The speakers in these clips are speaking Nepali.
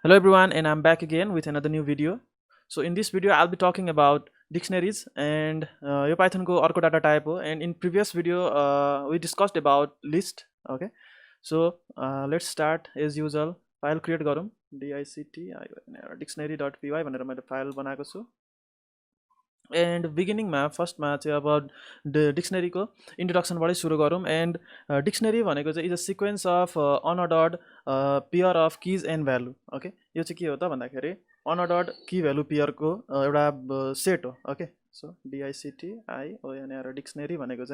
Hello everyone, and I'm back again with another new video. So in this video I'll be talking about dictionaries and यो Python को अर्को data type हो, and in previous video we discussed about list. Okay, so let's start as usual. File create गरौँ dictionary.py भनेर मैले फाइल बनाएको छु. एन्ड बिगिनिङमा फर्स्टमा चाहिँ अब डिक्सनेरीको इन्ट्रोडक्सनबाटै सुरु गरौँ. एन्ड डिक्सनेरी भनेको चाहिँ is a sequence of unordered pair of keys and value. Okay, यो चाहिँ के हो त भन्दाखेरि अनअर्डर्ड की भ्यालु पेयरको एउटा सेट हो. ओके, सो डिआइसिटिआइओएनआर डिक्सनेरी भनेको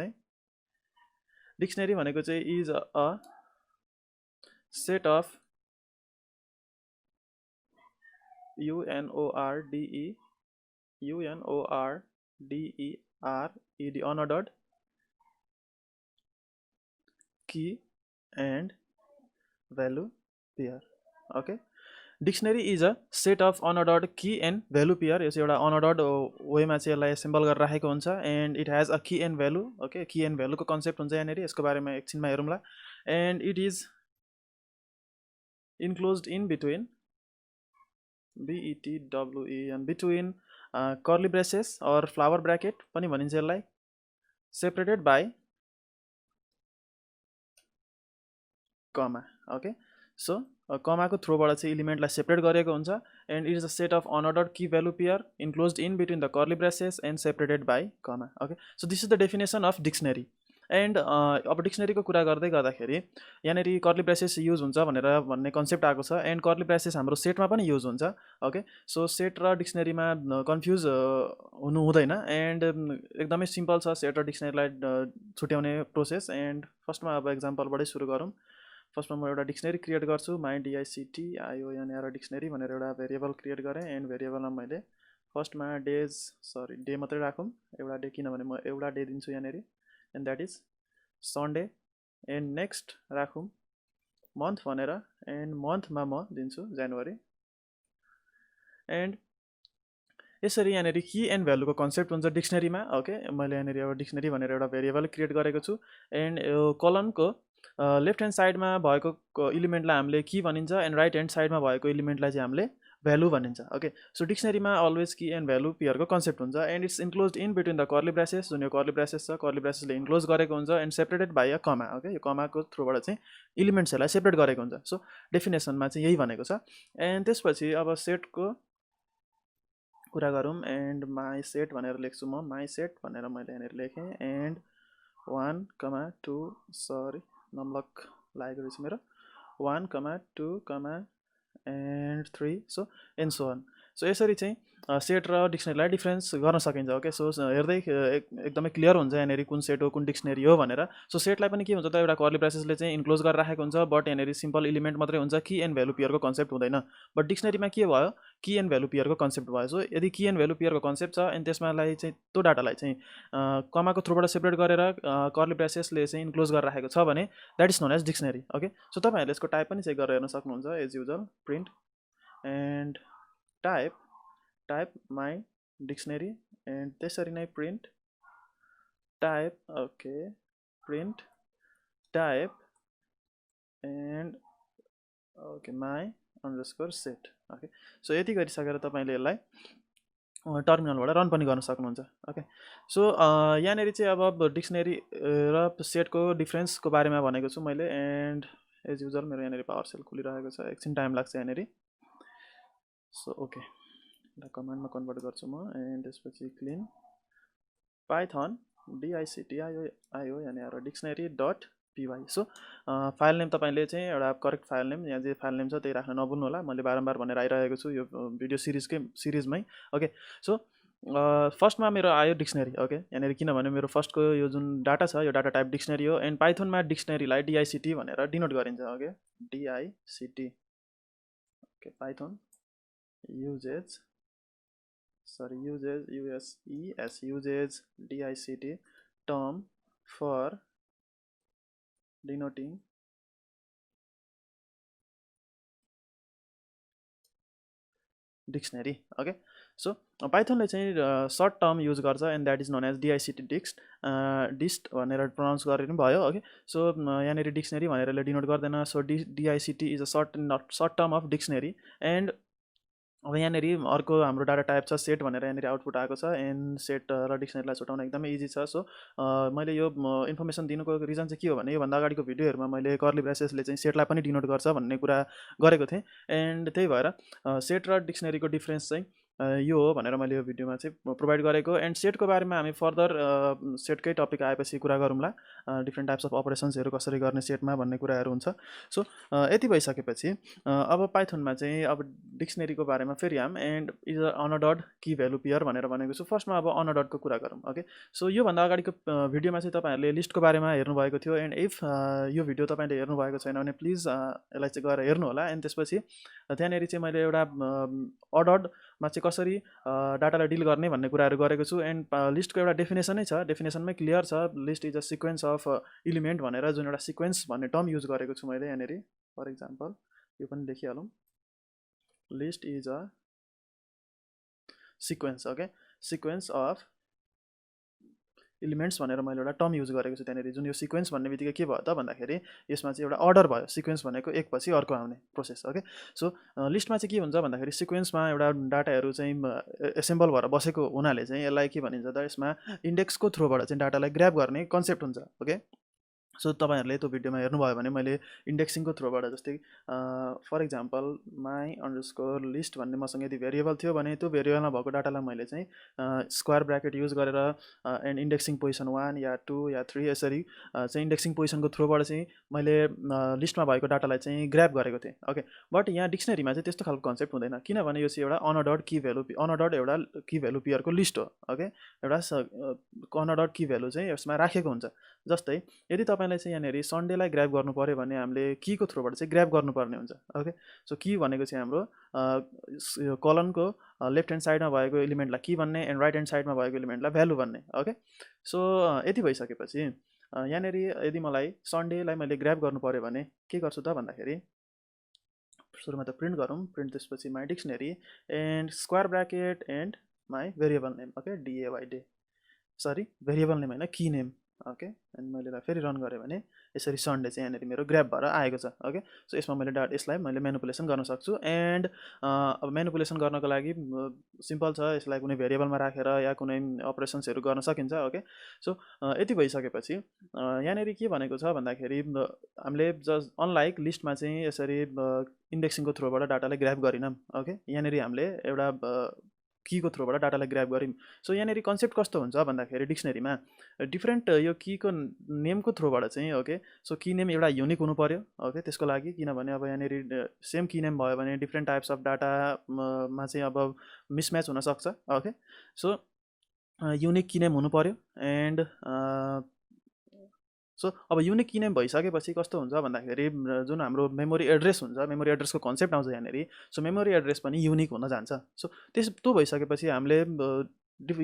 चाहिँ is a set of UNORDED unordered key and value pair. Okay, dictionary is a set of unordered key and value pair. यो चाहिँ एउटा unordered वेमा चाहिँ यसलाई एसेम्बल गरेर राखेको हुन्छ. And it has a key and value. Okay, key and भ्यालुको कन्सेप्ट हुन्छ यहाँनिर, यसको बारेमा एकछिनमा हेरौँला. And it is enclosed in between BETWEN between curly braces or flower bracket पनि भनिन्छ यसलाई, separated by comma. Okay, so कमाको थ्रुबाट चाहिँ इलिमेन्टलाई सेपरेट गरेको हुन्छ. And it is a set of unordered key value pair enclosed in between the curly braces and separated by comma. Okay, so this is the definition of dictionary. And अब डिक्सनरीको कुरा गर्दै गर्दाखेरि यहाँनिर कर्ली ब्रेसेस युज हुन्छ भनेर भन्ने कन्सेप्ट आएको छ. एन्ड कर्ली ब्रेसेस हाम्रो सेटमा पनि युज हुन्छ. ओके, सो सेट र डिक्सनरीमा कन्फ्युज हुनु हुँदैन. एन्ड एकदमै सिम्पल छ सेट र डिक्सनरीलाई छुट्याउने प्रोसेस. एन्ड फर्स्टमा अब एक्जाम्पलबाटै सुरु गरौँ. फर्स्टमा म एउटा डिक्सनरी क्रिएट गर्छु. माई डिआइसिटिआइओएनआर डिक्सनरी भनेर एउटा भेरिएबल क्रिएट गरेँ. एन्ड भेरिएबलमा मैले फर्स्टमा डे मात्रै राखौँ. एउटा डे, किनभने म एउटा डे दिन्छु यहाँनिर, and that is Sunday. And next राखौँ मन्थ भनेर, एन्ड मन्थमा म दिन्छु जनवरी. एन्ड यसरी यहाँनिर की एन्ड भ्यालुको कन्सेप्ट हुन्छ डिक्सनरीमा. ओके, मैले यहाँनिर एउटा डिक्सनरी भनेर एउटा भेरिएबल क्रिएट गरेको छु. एन्ड यो कलमको लेफ्ट ह्यान्ड साइडमा भएको इलिमेन्टलाई हामीले की भनिन्छ, एन्ड राइट ह्यान्ड साइडमा भएको इलिमेन्टलाई चाहिँ हामीले भ्यालु भनिन्छ. ओके, सो डिक्सनरीमा अलवेज की एन्ड भ्यालु पेयरको कन्सेप्ट हुन्छ. And it's enclosed in between the curly braces. जुन यो कर्ली ब्रेसेस छ, कर्ली ब्रेसेसले इन्क्लोज गरेको हुन्छ. And separated by a comma. Okay, यो कमाको थ्रुबाट चाहिँ इलिमेन्ट्सहरूलाई सेपरेट गरेको हुन्छ. सो डेफिनेसनमा चाहिँ यही भनेको छ. एन्ड त्यसपछि अब सेटको कुरा गरौँ. एन्ड माई सेट भनेर लेख्छु म. माई सेट भनेर मैले यहाँनिर लेखेँ. एन्ड 1,2 नम्लक लागेको रहेछ मेरो. 1,2 and 3 so and so on. So यसरी चाहिँ सेट र डिक्सनरीलाई डिफ्रेन्स गर्न सकिन्छ. ओके, सो हेर्दै एकदमै क्लियर हुन्छ यहाँनिर कुन सेट हो कुन डिक्सनरी हो भनेर. सो सेटलाई पनि के हुन्छ त, एउटा कर्ली ब्रेसेसले चाहिँ इन्क्लोज गरेर राखेको हुन्छ. बट यहाँनिर सिम्पल इलिमेन्ट मात्रै हुन्छ, की एन्ड भ्यालु पेयरको कन्सेप्ट हुँदैन. बट डिक्सनरीमा के भयो, की एन्ड भ्यालु पेयरको कन्सेप्ट भयो. सो यदि की एन्ड भ्यालु पेयरको कन्सेप्ट छ एन्ड त्यसमालाई चाहिँ त्यो डाटालाई चाहिँ कमाको थ्रुबाट सेपरेट गरेर कर्ली ब्रेसेसले चाहिँ इन्क्लोज गरेर राखेको छ भने that is known as dictionary. Okay, so तपाईँहरूले यसको टाइप पनि चेक गरेर हेर्न सक्नुहुन्छ as usual. Print and type my dictionary. And त्यसरी नै print type. Okay, print type and okay my underscore set. Okay, so यति गरिसकेर तपाईँले यसलाई टर्मिनलबाट रन पनि गर्न सक्नुहुन्छ. ओके, सो यहाँनिर चाहिँ अब डिक्सनरी र सेटको डिफ्रेन्सको बारेमा भनेको छु मैले. एन्ड एज युजल मेरो यहाँनिर पावर सेल खुलिरहेको छ, एकछिन टाइम लाग्छ यहाँनिर. सो ओके, एउटा कमान्डमा कन्भर्ट गर्छु म. एन्ड त्यसपछि clean Python डिआइसिटिआइओएनआर dictionary dot पिवाई. So file name तपाईँले चाहिँ एउटा करेक्ट फाइल नेम, यहाँ जे फाइल नेम छ त्यही राख्न नभुल्नु होला. मैले बारम्बार भनेर आइरहेको छु यो भिडियो सिरिजमै. ओके, सो फर्स्टमा मेरो आयो डिक्सनरी. ओके, यहाँनिर किनभने मेरो फर्स्टको यो जुन डाटा छ यो डाटा टाइप डिक्सनरी हो. एन्ड पाइथनमा डिक्सनरीलाई डिआइसिटी भनेर डिनोट गरिन्छ. Okay, D I C T. Okay, Python uses uses dict term for denoting dictionary okay so पाइथनले चाहिँ सर्ट टर्म युज गर्छ and that is known as D I C T dict भनेर प्रोनाउन्स गरेर पनि भयो ओके सो यहाँनिर डिक्सनरी भनेर डिनोट गर्दैन so D I C T is a short term of dictionary and अब यहाँनिर अर्को हाम्रो डाटा टाइप छ सेट भनेर यहाँनिर आउटपुट आएको छ एन्ड सेट र डिक्सनरीलाई छुटाउन एकदमै इजी छ सो मैले यो इन्फर्मेसन दिनुको रिजन चाहिँ के हो भने योभन्दा अगाडिको भिडियोहरूमा मैले कर्ली ब्रेसेसले चाहिँ सेटलाई पनि डिनोट गर्छ भन्ने कुरा गरेको थिएँ एन्ड त्यही भएर सेट र डिक्सनरीको डिफ्रेन्स चाहिँ यो हो भनेर मैले यो भिडियोमा चाहिँ प्रोभाइड गरेको एन्ड सेटको बारेमा हामी फर्दर सेटकै टपिक आएपछि कुरा गरौँला डिफ्रेन्ट टाइप्स अफ अपरेसन्सहरू कसरी गर्ने सेटमा भन्ने कुराहरू हुन्छ सो यति भइसकेपछि अब पाइथनमा चाहिँ अब डिक्सनरीको बारेमा फेरि हाम and is a unordered key value pair भनेर भनेको छु फर्स्टमा अब अनअर्डर्डको कुरा गरौँ ओके सो योभन्दा अगाडिको भिडियोमा चाहिँ तपाईँहरूले लिस्टको बारेमा हेर्नुभएको थियो एन्ड इफ यो भिडियो तपाईँले हेर्नुभएको छैन भने प्लिज यसलाई चाहिँ गएर हेर्नु होला एन्ड त्यसपछि त्यहाँनिर चाहिँ मैले एउटा अर्डर्डमा चाहिँ कसरी डाटालाई डिल गर्ने भन्ने कुराहरू गरेको छु एन्ड लिस्टको एउटा डेफिनेसनै छ डेफिनेसनमै क्लियर छ list is a sequence of element भनेर जुन एउटा सिक्वेन्स भन्ने टर्म युज गरेको छु मैले यहाँनिर फर इक्जाम्पल यो पनि लेखिहालौँ list is a sequence okay sequence of elements भनेर मैले एउटा टर्म युज गरेको छु त्यहाँनिर जुन यो सिक्वेन्स भन्ने बित्तिकै के भयो त भन्दाखेरि यसमा चाहिँ एउटा अर्डर भयो सिक्वेन्स भनेको एकपछि अर्को आउने प्रोसेस ओके सो लिस्टमा चाहिँ के हुन्छ भन्दाखेरि सिक्वेन्समा एउटा डाटाहरू चाहिँ एसेम्बल भएर बसेको हुनाले चाहिँ यसलाई के भनिन्छ त यसमा इन्डेक्सको थ्रुबाट चाहिँ डाटालाई ग्र्याब गर्ने कन्सेप्ट हुन्छ ओके सो तपाईँहरूले त्यो भिडियोमा हेर्नुभयो भने मैले इन्डेक्सिङको थ्रुबाट जस्तै for example my underscore list भन्ने मसँग यदि भेरिएबल थियो भने त्यो भेरिएबलमा भएको डाटालाई मैले चाहिँ स्क्वायर ब्राकेट युज गरेर एन्ड इन्डेक्सिङ पोजिसन 1 या 2 या 3 यसरी चाहिँ इन्डेक्सिङ पोजिसनको थ्रुबाट चाहिँ मैले लिस्टमा भएको डाटालाई चाहिँ ग्र्याब गरेको थिएँ ओके बट यहाँ डिक्सनरीमा चाहिँ त्यस्तो खालको कन्सेप्ट हुँदैन किनभने यो चाहिँ एउटा अनअर्डर्ड की भ्यालु अनअर्डर्ड एउटा की भ्यालु पेयरको लिस्ट हो ओके एउटा अनअर्डर्ड की भ्यालु चाहिँ यसमा राखेको हुन्छ जस्तै यदि तपाईँलाई चाहिँ यहाँनिर सन्डेलाई ग्र्याब गर्नु पऱ्यो भने हामीले कीको थ्रुबाट चाहिँ ग्र्याब गर्नुपर्ने हुन्छ ओके सो की भनेको चाहिँ हाम्रो कलनको लेफ्ट ह्यान्ड साइडमा भएको इलिमेन्टलाई की भन्ने एन्ड राइट ह्यान्ड साइडमा भएको इलिमेन्टलाई भ्यालु भन्ने ओके सो यति भइसकेपछि यहाँनिर यदि मलाई सन्डेलाई मैले ग्र्याब गर्नु पऱ्यो भने के गर्छु त भन्दाखेरि सुरुमा त प्रिन्ट गरौँ प्रिन्ट त्यसपछि my dictionary and square bracket and my variable name okay D A Y day sorry variable name होइन की नेम ओके एन्ड मैले फेरि रन गरेँ भने यसरी सन्डे चाहिँ यहाँनिर मेरो ग्र्याब भएर आएको छ ओके सो यसमा मैले यसलाई मैले मेनिपुलेसन गर्न सक्छु एन्ड अब मेनिपुलेसन गर्नको लागि सिम्पल छ यसलाई कुनै भेरिएबलमा राखेर या कुनै अपरेसन्सहरू गर्न सकिन्छ ओके सो यति भइसकेपछि यहाँनिर के भनेको छ भन्दाखेरि हामीले जस्ट अनलाइक लिस्टमा चाहिँ यसरी इन्डेक्सिङको थ्रुबाट डाटालाई ग्र्याब गरिनौँ ओके यहाँनिर हामीले एउटा कीको थ्रुबाट डाटालाई ग्र्याब गऱ्यौँ सो यहाँनिर कन्सेप्ट कस्तो हुन्छ भन्दाखेरि डिक्सनरीमा डिफ्रेन्ट यो कीको नेमको थ्रुबाट चाहिँ ओके सो की नेम एउटा युनिक हुनु पऱ्यो ओके त्यसको लागि किनभने अब यहाँनिर सेम की नेम भयो भने डिफ्रेन्ट टाइप्स अफ डाटामा चाहिँ अब मिसम्याच हुनसक्छ ओके सो युनिक की नेम हुनु पऱ्यो एन्ड सो अब युनिक की नेम भइसकेपछि कस्तो हुन्छ भन्दाखेरि जुन हाम्रो मेमोरी एड्रेस हुन्छ मेमोरी एड्रेसको कन्सेप्ट आउँछ यहाँनिर सो मेमोरी एड्रेस पनि युनिक हुन जान्छ सो त्यो भइसकेपछि हामीले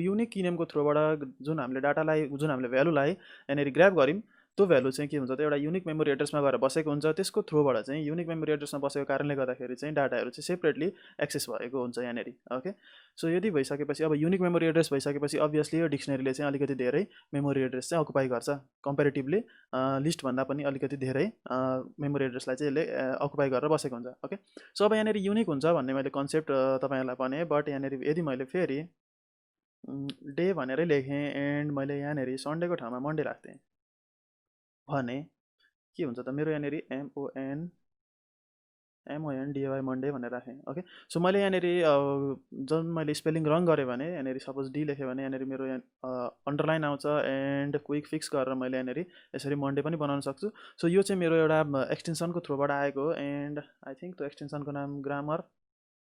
युनिक की नेमको थ्रुबाट जुन हामीले डाटालाई जुन हामीले भ्यालुलाई यहाँनिर ग्र्याब गऱ्यौँ त्यो भ्यालु चाहिँ के हुन्छ त एउटा युनिक मेमोरी एड्रेसमा गएर बसेको हुन्छ त्यसको थ्रुबाट चाहिँ युनिक मेमोरी एड्रेसमा बसेको कारणले गर्दाखेरि चाहिँ डाटाहरू चाहिँ सेपरेटली एक्सेस भएको हुन्छ यहाँनिर ओके सो यदि भइसकेपछि अब युनिक मेमोरी एड्रेस भइसकेपछि अभियसली यो डिक्सनरीले चाहिँ अलिकति धेरै मेमोरी एड्रेस चाहिँ अकुपाई गर्छ कम्पेरिटिभली लिस्टभन्दा पनि अलिकति धेरै मेमोरी एड्रेसलाई चाहिँ यसले अकुपाई गरेर बसेको हुन्छ ओके सो अब यहाँनिर युनिक हुन्छ भन्ने मैले कन्सेप्ट तपाईँहरूलाई भने बट यहाँनिर यदि मैले फेरि डे भनेरै लेखेँ एन्ड मैले यहाँनिर सन्डेको ठाउँमा मन्डे राख्थेँ भने के हुन्छ त मेरो यहाँनिर MONDAY मन्डे भनेर राखेँ ओके सो मैले यहाँनिर जुन मैले स्पेलिङ रङ गरेँ भने यहाँनिर सपोज डी लेखेँ भने यहाँनिर मेरो अन्डरलाइन आउँछ एन्ड क्विक फिक्स गरेर मैले यहाँनिर यसरी मन्डे पनि बनाउन सक्छु सो यो चाहिँ मेरो एउटा एक्सटेन्सनको थ्रुबाट आएको एन्ड आई थिङ्क त्यो एक्सटेन्सनको नाम ग्रामर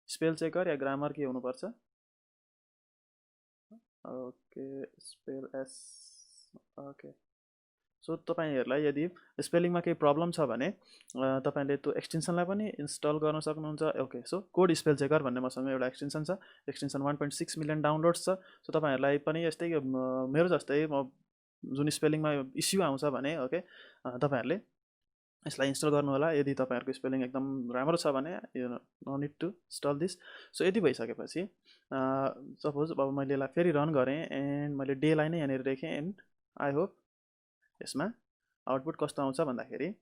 स्पेल चेकर या ग्रामर के हुनुपर्छ okay spell S okay so तपाईँहरूलाई यदि स्पेलिङमा केही प्रब्लम छ भने तपाईँले त्यो एक्सटेन्सनलाई पनि इन्स्टल गर्न सक्नुहुन्छ okay so code spell checker भन्ने मसँग एउटा एक्सटेन्सन छ एक्सटेन्सन 1.6 मिलियन डाउनलोड्स छ सो तपाईँहरूलाई पनि यस्तै मेरो जस्तै म जुन स्पेलिङमा इस्यु आउँछ भने ओके तपाईँहरूले यसलाई इन्स्टल गर्नु होला यदि तपाईँहरूको स्पेलिङ एकदम राम्रो छ भने no need to install this. So यति भइसकेपछि सपोज अब मैले यसलाई फेरि रन गरेँ एन्ड मैले डेलाई नै यहाँनिर लेखेँ एन्ड आई होप यसमा आउटपुट कस्तो आउँछ भन्दाखेरि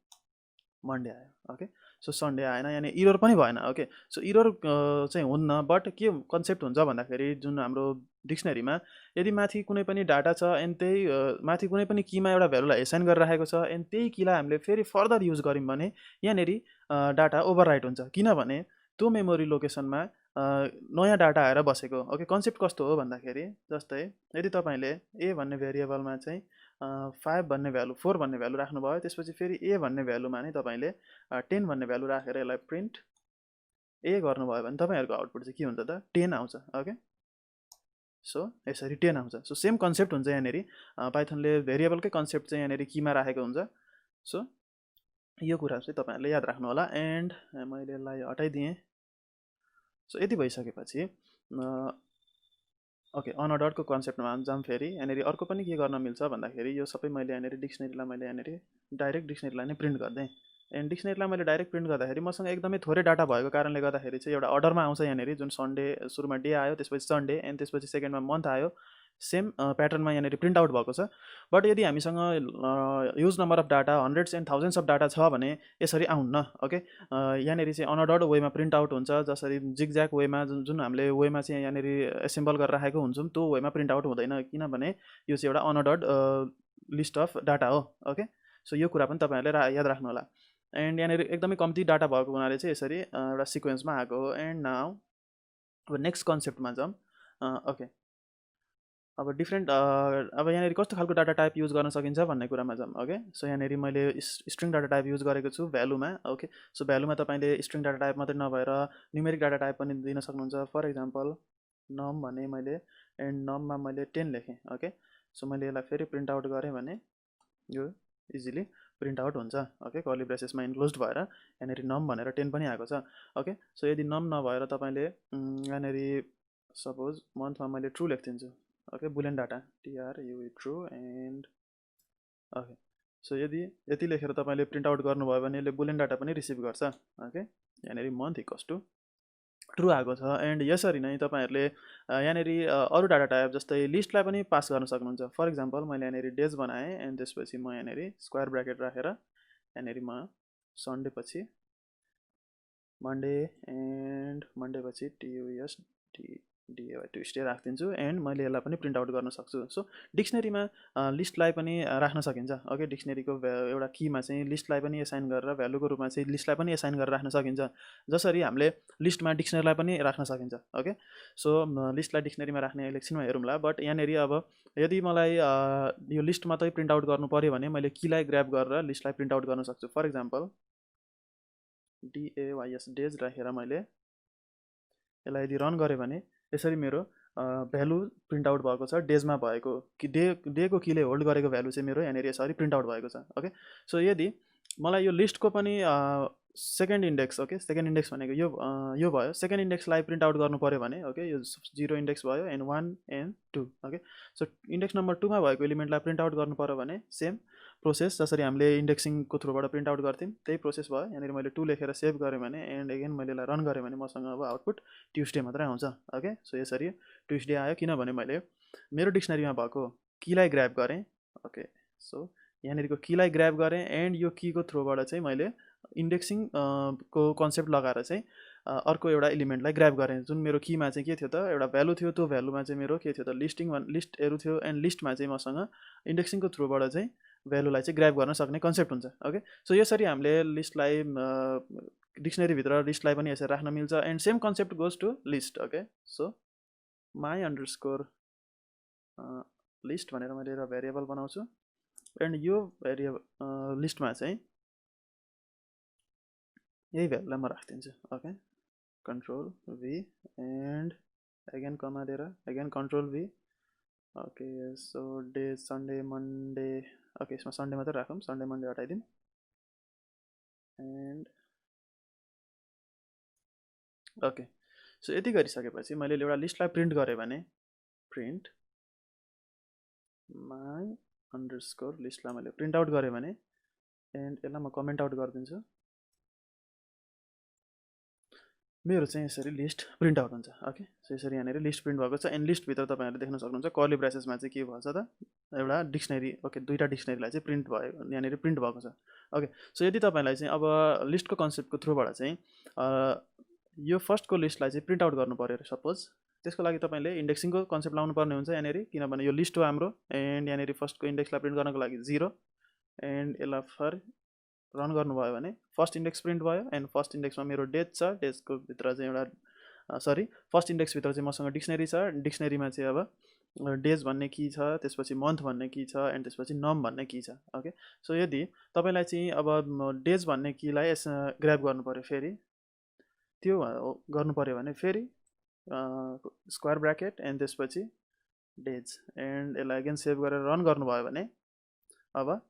मन्डे आयो। ओके, सो सन्डे आएन, यानि इरर पनि भएन। ओके, सो इरर चाहिँ हुन्न, बट के कन्सेप्ट हुन्छ भन्दाखेरि जुन हाम्रो डिक्सनरीमा यदि माथि कुनै पनि डाटा छ एन्ड त्यही माथि कुनै पनि कीमा एउटा भ्यालुलाई एसाइन गरेर राखेको छ एन्ड त्यही कीलाई हामीले फेरि फर्दर युज गऱ्यौँ भने यहाँनिर डाटा ओभरराइट हुन्छ, किनभने त्यो मेमोरी लोकेसनमा नयाँ डाटा आएर बसेको। ओके, कन्सेप्ट कस्तो हो भन्दाखेरि जस्तै यदि तपाईँले ए भन्ने भेरिएबलमा चाहिँ 5 भन्ने भ्यालु 4 भन्ने भ्यालु राख्नुभयो, त्यसपछि फेरि ए भन्ने भ्यालुमा नै तपाईँले 10 भन्ने भ्यालु राखेर यसलाई प्रिन्ट ए गर्नुभयो भने तपाईँहरूको आउटपुट चाहिँ के हुन्छ त 10 आउँछ। ओके, सो यसरी 10 आउँछ। सो सेम कन्सेप्ट हुन्छ यहाँनिर, पाइथनले भेरिएबलकै कन्सेप्ट चाहिँ यहाँनिर कीमा राखेको हुन्छ। सो यो कुरा चाहिँ तपाईँहरूले याद राख्नु होला। एन्ड मैले यसलाई हटाइदिएँ। सो यति भइसकेपछि ओके, अनअर्डरको कन्सेप्टमा जाऊँ फेरि। यहाँनिर अर्को पनि के गर्न मिल्छ भन्दाखेरि यो सबै मैले यहाँनिर डिक्सनरीलाई मैले यहाँनिर डाइरेक्ट डिक्सनरीलाई नै प्रिन्ट गरिदिएँ एन्ड डिक्सनरीलाई मैले डाइरेक्ट प्रिन्ट गर्दाखेरि मसँग एकदमै थोरै डाटा भएको कारणले गर्दाखेरि चाहिँ एउटा अर्डरमा आउँछ यहाँनिर, जुन सन्डे सुरुमा डे आयो, त्यसपछि सन्डे एन्ड त्यसपछि सेकेन्डमा मन्थ आयो, सेम प्याटर्नमा यहाँनिर प्रिन्ट आउट भएको छ। बट यदि हामीसँग huge number of data, hundreds and thousands of data छ भने यसरी आउन्न। ओके, यहाँनिर चाहिँ अनअर्डर्ड वेमा प्रिन्ट आउट हुन्छ, जसरी जिगज्याग वेमा जुन हामीले वेमा चाहिँ यहाँनिर एसेम्बल गरेर राखेको हुन्छौँ त्यो वेमा प्रिन्ट आउट हुँदैन, किनभने यो चाहिँ एउटा अनअर्डर्ड लिस्ट अफ डाटा हो। ओके, सो यो कुरा पनि तपाईँहरूले याद राख्नु होला। एन्ड यहाँनिर एकदमै कम्ती डाटा भएको हुनाले चाहिँ यसरी एउटा सिक्वेन्समा आएको हो। एन्ड नाउ अब नेक्स्ट कन्सेप्टमा जाऊँ। ओके, अब डिफ्रेन्ट अब यहाँनिर कस्तो खालको डाटा टाइप युज गर्न सकिन्छ भन्ने कुरामा जाऊँ। ओके, सो यहाँनिर मैले स्ट्रिङ डाटा टाइप युज गरेको छु भ्यालुमा। ओके, सो भ्यालुमा तपाईँले स्ट्रिङ डाटा टाइप मात्रै नभएर न्युमेरिक डाटा टाइप पनि दिन सक्नुहुन्छ। फर इक्जाम्पल नम भने मैले एन्ड नममा मैले 10 लेखेँ। ओके, सो मैले यसलाई फेरि प्रिन्ट आउट गरेँ भने यो इजिली प्रिन्ट आउट हुन्छ। ओके, कर्ली ब्रेसेसमा इन्क्लोज्ड भएर यहाँनिर नम भनेर 10 पनि आएको छ। ओके, सो यदि नम नभएर तपाईँले यहाँनिर सपोज मन्थमा मैले ट्रु लेखिदिन्छु। Okay, boolean data TRU true and okay, so यदि यति लेखेर तपाईँले प्रिन्ट आउट गर्नुभयो भने यसले बुलियन डाटा पनि रिसिभ गर्छ। ओके, यहाँनिर मन्थ इक्वल्स टु ट्रु आएको छ। एन्ड यसरी नै तपाईँहरूले यहाँनिर अरू डाटा टाइप जस्तै लिस्टलाई पनि पास गर्न सक्नुहुन्छ। फर इक्जाम्पल मैले यहाँनिर डेज बनाएँ एन्ड त्यसपछि म यहाँनिर स्क्वायर ब्राकेट राखेर यहाँनिर म सन्डे पछि मन्डे एन्ड मन्डे पछि TUSDAY ट्युसडे राखिदिन्छु एन्ड मैले यसलाई पनि प्रिन्ट आउट गर्न सक्छु। सो डिक्सनरीमा लिस्टलाई पनि राख्न सकिन्छ। ओके, डिक्सनरीको एउटा कीमा चाहिँ लिस्टलाई पनि एसाइन गरेर भ्यालुको रूपमा चाहिँ लिस्टलाई पनि एसाइन गरेर राख्न सकिन्छ, जसरी हामीले लिस्टमा डिक्सनरीलाई पनि राख्न सकिन्छ। ओके, सो लिस्टलाई डिक्सनरीमा राख्ने एकछिनमा हेरौँला। बट यहाँनिर अब यदि मलाई यो लिस्ट मात्रै प्रिन्ट आउट गर्नु पऱ्यो भने मैले कीलाई ग्र्याब गरेर लिस्टलाई प्रिन्ट आउट गर्न सक्छु। फर इक्जाम्पल DAYS डेज राखेर मैले यसलाई यदि रन गरेँ भने यसरी मेरो भ्यालु प्रिन्ट आउट भएको छ। डेजमा भएको कि डेको कीले होल्ड गरेको भ्यालु चाहिँ मेरो यहाँनिर यसरी प्रिन्ट आउट भएको छ। ओके, सो यदि मलाई यो लिस्टको पनि second index, okay, second index भनेको यो भयो, सेकेन्ड इन्डेक्सलाई प्रिन्ट आउट गर्नु पऱ्यो भने ओके, यो 0 इन्डेक्स भयो and 1 and 2। Okay, so index number 2मा भएको एलिमेन्टलाई प्रिन्ट आउट गर्नु पऱ्यो भने सेम प्रोसेस जसरी हामीले इन्डेक्सिङको थ्रुबाट प्रिन्ट आउट गर्थ्यौँ त्यही प्रोसेस भयो। यहाँनिर मैले 2 लेखेर सेभ गरेँ भने एन्ड अगेन मैले यसलाई रन गरेँ भने मसँग अब आउटपुट ट्युसडे मात्रै आउँछ। ओके, सो यसरी ट्युसडे आयो किनभने मैले मेरो डिक्सनरीमा भएको कीलाई ग्र्याब गरेँ। ओके, सो यहाँनिरको कीलाई ग्र्याब गरेँ एन्ड यो कीको थ्रुबाट चाहिँ मैले इन्डेक्सिङ को कन्सेप्ट लगाएर चाहिँ अर्को एउटा इलिमेन्टलाई ग्र्याब गरेँ, जुन मेरो कीमा चाहिँ के थियो त एउटा भ्यालु थियो। त्यो भ्यालुमा चाहिँ मेरो के थियो त लिस्टहरू थियो एन्ड लिस्टमा चाहिँ मसँग इन्डेक्सिङको थ्रुबाट चाहिँ भ्यालुलाई चाहिँ ग्र्याब गर्न सक्ने कन्सेप्ट हुन्छ। ओके, सो यसरी हामीले लिस्टलाई डिक्सनरीभित्र लिस्टलाई पनि यसरी राख्न मिल्छ and same concept goes to list. Okay, so my underscore list भनेर मैले एउटा भेरिएबल बनाउँछु एन्ड यो भेरिएबल लिस्टमा चाहिँ यही भ्यालुलाई म राखिदिन्छु। Okay, control V and again comma दिएर again control V। Okay, so day Sunday Monday. Okay, यसमा सन्डे मात्रै राखौँ, सन्डे मन्डे हटाइदिउँ एन्ड ओके, सो यति गरिसकेपछि मैले एउटा लिस्टलाई प्रिन्ट गरेँ भने प्रिन्ट माई अन्डरस्कोर लिस्टलाई मैले प्रिन्ट आउट गरेँ भने एन्ड यसलाई म कमेन्ट आउट गरिदिन्छु। मेरो चाहिँ यसरी लिस्ट प्रिन्ट आउट हुन्छ। ओके, सो यसरी यहाँनिर लिस्ट प्रिन्ट भएको छ एन्ड लिस्टभित्र तपाईँहरूले देख्न सक्नुहुन्छ कर्ली ब्रासेसमा चाहिँ के भएछ त, एउटा डिक्सनरी। ओके, दुईवटा डिक्सनरीलाई चाहिँ प्रिन्ट भयो, यहाँनिर प्रिन्ट भएको छ। ओके, सो यदि तपाईँलाई चाहिँ अब लिस्टको कन्सेप्टको थ्रुबाट चाहिँ यो फर्स्टको लिस्टलाई चाहिँ प्रिन्ट आउट गर्नु पऱ्यो अरे सपोज, त्यसको लागि तपाईँले इन्डेक्सिङको कन्सेप्ट लाउनु पर्ने हुन्छ यहाँनिर, किनभने यो लिस्ट हो हाम्रो एन्ड यहाँनिर फर्स्टको इन्डेक्सलाई प्रिन्ट गर्नको लागि 0 एन्ड यसलाई फर रन गर्नुभयो भने फर्स्ट इन्डेक्स प्रिन्ट भयो एन्ड फर्स्ट इन्डेक्समा मेरो डेट छ, डेटको भित्र चाहिँ एउटा फर्स्ट इन्डेक्सभित्र चाहिँ मसँग डिक्सनरी छ, डिक्सनरीमा चाहिँ अब डेज भन्ने की छ, त्यसपछि मन्थ भन्ने की छ एन्ड त्यसपछि नम भन्ने की छ। ओके, सो यदि तपाईँलाई चाहिँ अब डेज भन्ने कीलाई ग्र्याब गर्नु पऱ्यो, फेरि त्यो गर्नु पऱ्यो भने फेरि स्क्वायर ब्राकेट एन्ड त्यसपछि डेज एन्ड यसलाई अगेन सेभ गरेर रन गर्नुभयो भने अब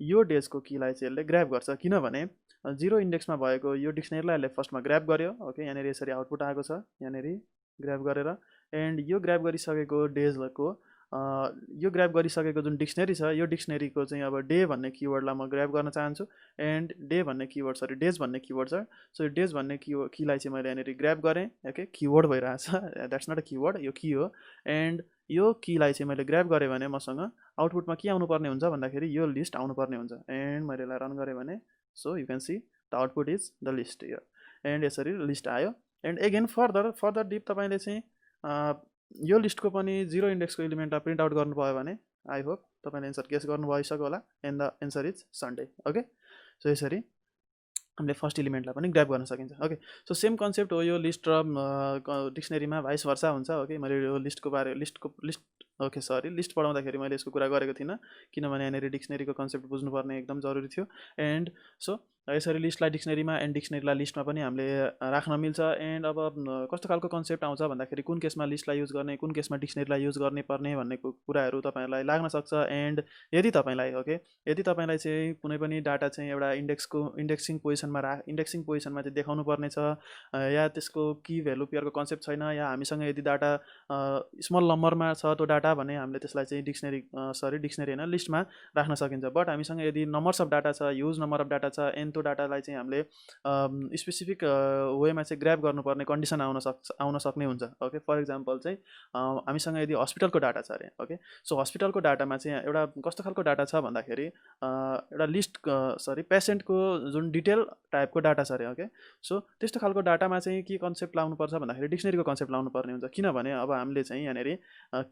यो डेजको कीलाई चाहिँ यसले ग्र्याब गर्छ, किनभने 0 इन्डेक्समा भएको यो डिक्सनरीलाई यसले फर्स्टमा ग्र्याब गर्यो। ओके, यहाँनिर यसरी आउटपुट आएको छ, यहाँनिर ग्र्याब गरेर एन्ड यो ग्र्याब गरिसकेको डेजको यो ग्र्याब गरिसकेको जुन डिक्सनरी छ, यो डिक्सनरीको चाहिँ अब डे भन्ने किवर्डलाई म ग्र्याब गर्न चाहन्छु एन्ड डे भन्ने किवर्ड, सरी डेज भन्ने किवर्ड छ, सो यो डेज भन्ने कीलाई चाहिँ मैले यहाँनिर ग्र्याब गरेँ। ओके, किवर्ड भइरहेछ, द्याट्स नट अ किवर्ड, यो की हो एन्ड यो कीलाई चाहिँ मैले ग्र्याब गरेँ भने मसँग आउटपुटमा के आउनुपर्ने हुन्छ भन्दाखेरि यो लिस्ट आउनुपर्ने हुन्छ एन्ड मैले यसलाई रन गरेँ भने so you can see the output is the list here and यसरी लिस्ट आयो। एन्ड एगेन फर्दर डिप तपाईँले चाहिँ यो लिस्टको पनि 0 इन्डेक्सको इलिमेन्टलाई प्रिन्ट आउट गर्नुभयो भने आई होप तपाईँले एन्सर गेस गर्नु भइसक्यो होला and the answer is Sunday. Okay, so यसरी हामीले फर्स्ट इलिमेन्टलाई पनि ग्र्याब गर्न सकिन्छ। ओके, सो सेम कन्सेप्ट हो यो लिस्ट र डिक्सनरीमा भाइस वर्सा हुन्छ। ओके, मैले यो लिस्ट ओके सरी लिस्ट पढाउँदाखेरि मैले यसको कुरा गरेको थिइनँ, किनभने यहाँनिर डिक्सनरीको कन्सेप्ट बुझ्नुपर्ने एकदम जरुरी थियो एन्ड सो यसरी लिस्टलाई डिक्सनरीमा एन्ड डिक्सनरीलाई लिस्टमा पनि हामीले राख्न मिल्छ। एन्ड अब कस्तो खालको कन्सेप्ट आउँछ भन्दाखेरि कुन केसमा लिस्टलाई युज गर्ने, कुन केसमा डिक्सनरीलाई युज गर्ने पर्ने भन्ने कुराहरू तपाईँहरूलाई लाग्न सक्छ। एन्ड यदि तपाईँलाई चाहिँ कुनै पनि डाटा चाहिँ एउटा इन्डेक्सिङ पोजिसनमा चाहिँ देखाउनु पर्ने छ या त्यसको की भ्यालु पेयरको कन्सेप्ट छैन, या हामीसँग यदि डाटा स्मल नम्बरमा छ त्यो डाटा भने हामीले त्यसलाई चाहिँ डिक्सनरी होइन लिस्टमा राख्न सकिन्छ। बट हामीसँग यदि नम्बर्स अफ डाटा छ, ह्युज नम्बर अफ डाटा छ एन्ड त्यो डाटालाई चाहिँ हामीले स्पेसिफिक वेमा चाहिँ ग्र्याब गर्नुपर्ने कन्डिसन आउन सक्ने हुन्छ। ओके, फर इक्जाम्पल चाहिँ हामीसँग यदि हस्पिटलको डाटा छ अरे, ओके, सो हस्पिटलको डाटामा चाहिँ एउटा कस्तो खालको डाटा छ भन्दाखेरि एउटा लिस्ट पेसेन्टको जुन डिटेल टाइपको डाटा छ अरे। ओके, सो त्यस्तो खालको डाटामा चाहिँ के कन्सेप्ट लाउनुपर्छ भन्दाखेरि डिक्सनरीको कन्सेप्ट लाउनु पर्ने हुन्छ, किनभने अब हामीले चाहिँ यहाँनिर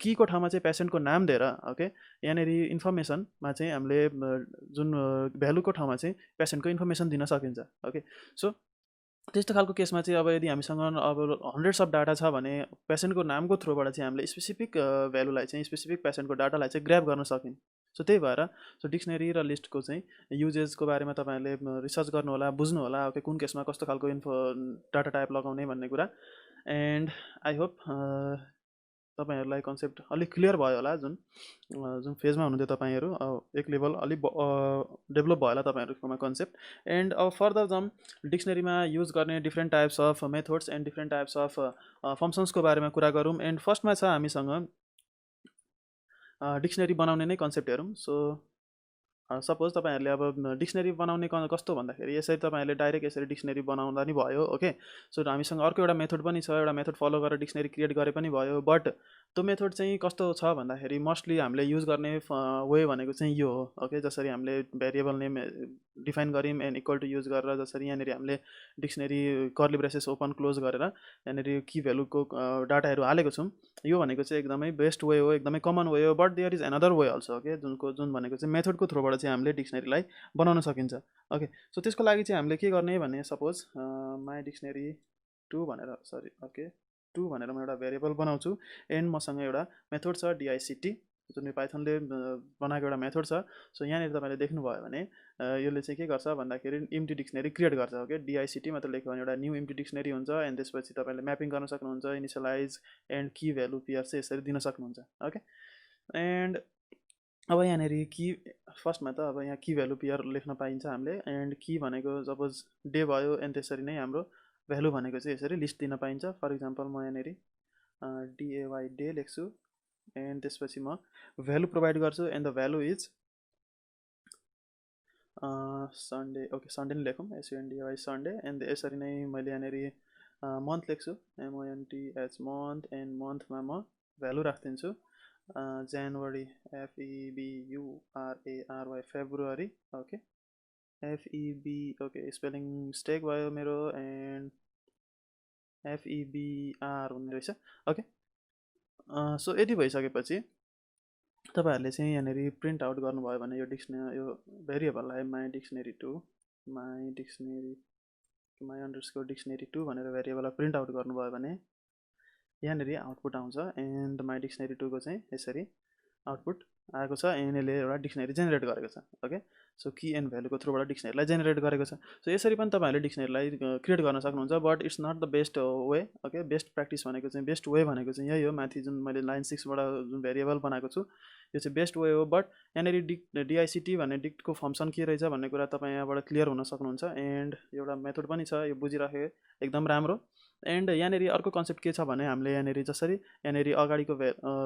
कीको ठाउँमा चाहिँ पेसेन्टको नाम दिएर ओके यहाँनिर इन्फर्मेसनमा चाहिँ हामीले जुन भ्यालुको ठाउँमा चाहिँ पेसेन्टको इन्फर्मेसन दिन सकिन्छ। ओके, सो त्यस्तो खालको केसमा चाहिँ अब यदि हामीसँग अब हन्ड्रेड्स अफ डाटा छ भने पेसेन्टको नामको थ्रुबाट चाहिँ हामीले स्पेसिफिक भ्यालुलाई चाहिँ स्पेसिफिक पेसेन्टको डाटालाई चाहिँ ग्र्याब गर्न सकिन्छ। सो त्यही भएर सो डिक्सनरी र लिस्टको चाहिँ युजेसको बारेमा तपाईँहरूले रिसर्च गर्नु होला, बुझ्नु होला ओके कुन केसमा कस्तो खालको डाटा टाइप लगाउने भन्ने कुरा। एन्ड आई होप तपाईँहरूलाई कन्सेप्ट अलिक क्लियर भयो होला। जुन फेजमा हुनुहुन्थ्यो तपाईँहरू एक लेभल अलिक डेभलप भयो होला तपाईँहरूकोमा कन्सेप्ट। एन्ड अब फर्दर जाउँ डिक्सनरीमा युज गर्ने different types of methods and different types of फङ्सन्सको बारेमा कुरा गरौँ। एन्ड फर्स्टमा छ हामीसँग डिक्सनरी बनाउने नै कन्सेप्ट हेरौँ। सो सपोज तपाईँहरूले अब डिक्सनरी बनाउने कस्तो भन्दाखेरि यसरी तपाईँहरूले डाइरेक्ट यसरी डिक्सनरी बनाउँदा नि भयो। ओके, सो हामीसँग अर्को एउटा मेथड पनि छ, एउटा मेथड फलो गरेर डिक्सनरी क्रिएट गरे पनि भयो। बट त्यो मेथड चाहिँ कस्तो छ भन्दाखेरि मोस्टली हामीले युज गर्ने वे भनेको चाहिँ यो हो। ओके, जसरी हामीले भेरिएबल नेम डिफाइन गऱ्यौँ एन्ड इक्वल टु युज गरेर जसरी यहाँनिर हामीले dictionary curly braces open close गरेर यहाँनिर की भ्यालुको डाटाहरू हालेको छौँ, यो भनेको चाहिँ एकदमै बेस्ट वे हो, एकदमै कमन वे हो। But there is another way also. Okay, जुन भनेको चाहिँ मेथडको थ्रुबाट चाहिँ हामीले डिक्सनरीलाई बनाउन सकिन्छ। ओके, सो त्यसको लागि चाहिँ हामीले के गर्ने भने सपोज माई डिक्सनरी 2 भनेर टू भनेर म एउटा भेरिएबल बनाउँछु एन्ड मसँग एउटा मेथड छ DICT जुन पाइथनले बनाएको एउटा मेथड छ। सो यहाँनिर तपाईँले देख्नुभयो भने यसले चाहिँ के गर्छ भन्दाखेरि इम्टी डिक्सनरी क्रिएट गर्छ। ओके, DICT मात्र लेख्यो भने एउटा न्यू इम्टी डिक्सनरी हुन्छ एन्ड त्यसपछि तपाईँले म्यापिङ गर्न सक्नुहुन्छ, initialize and key value pair चाहिँ यसरी दिन सक्नुहुन्छ। ओके, एन्ड अब यहाँनिर की फर्स्टमा त अब यहाँ की भ्यालु पेयर लेख्न पाइन्छ हामीले। एन्ड की भनेको सपोज डे भयो एन्ड त्यसरी नै हाम्रो भ्यालु भनेको चाहिँ यसरी लिस्ट दिन पाइन्छ। फर इक्जाम्पल म यहाँनिर DAY डे लेख्छु एन्ड त्यसपछि म भ्यालु प्रोभाइड गर्छु and the value is Sunday, okay Sunday नै लेखौँ, SUNDAY सन्डे। एन्ड यसरी नै मैले यहाँनिर मन्थ लेख्छु, MONTH मन्थ, एन्ड मन्थमा म भ्यालु राखिदिन्छु जनवरी, FEBURARY February, okay FEB, okay spelling mistake भयो मेरो, एन्ड FEBR हुने रहेछ, ओके। सो यति भइसकेपछि तपाईँहरूले चाहिँ यहाँनिर प्रिन्ट आउट गर्नुभयो भने यो यो भेरिएबललाई माई अन्डरस्कोर डिक्सनेरी 2 भनेर भेरिएबललाई प्रिन्ट आउट गर्नुभयो भने यहाँनिर आउटपुट आउँछ। एन्ड माई डिक्सनेरी 2 को चाहिँ यसरी आउटपुट आएको छ, एन्ड यसले एउटा डिक्सनेरी जेनेरेट गरेको छ, ओके। सो की एन्ड भ्यालुको थ्रुबाट डिक्सनेरीलाई जेनेरेट गरेको छ। सो यसरी पनि तपाईँहरूले डिक्सनेरीलाई क्रिएट गर्न सक्नुहुन्छ, but it's not the best way, okay. Best practice भनेको चाहिँ, बेस्ट वे भनेको चाहिँ यही हो, माथि जुन मैले लाइन 6बाट जुन भेरिएबल बनाएको छु यो चाहिँ बेस्ट वे हो। बट यहाँनिर DICT भन्ने डिक्टको फङ्सन के रहेछ भन्ने कुरा तपाईँ यहाँबाट क्लियर हुन सक्नुहुन्छ। एन्ड एउटा मेथड पनि छ, यो बुझिराखे एकदम राम्रो। एन्ड यहाँनिर अर्को कन्सेप्ट के छ भने हामीले यहाँनिर जसरी यहाँनिर अगाडिको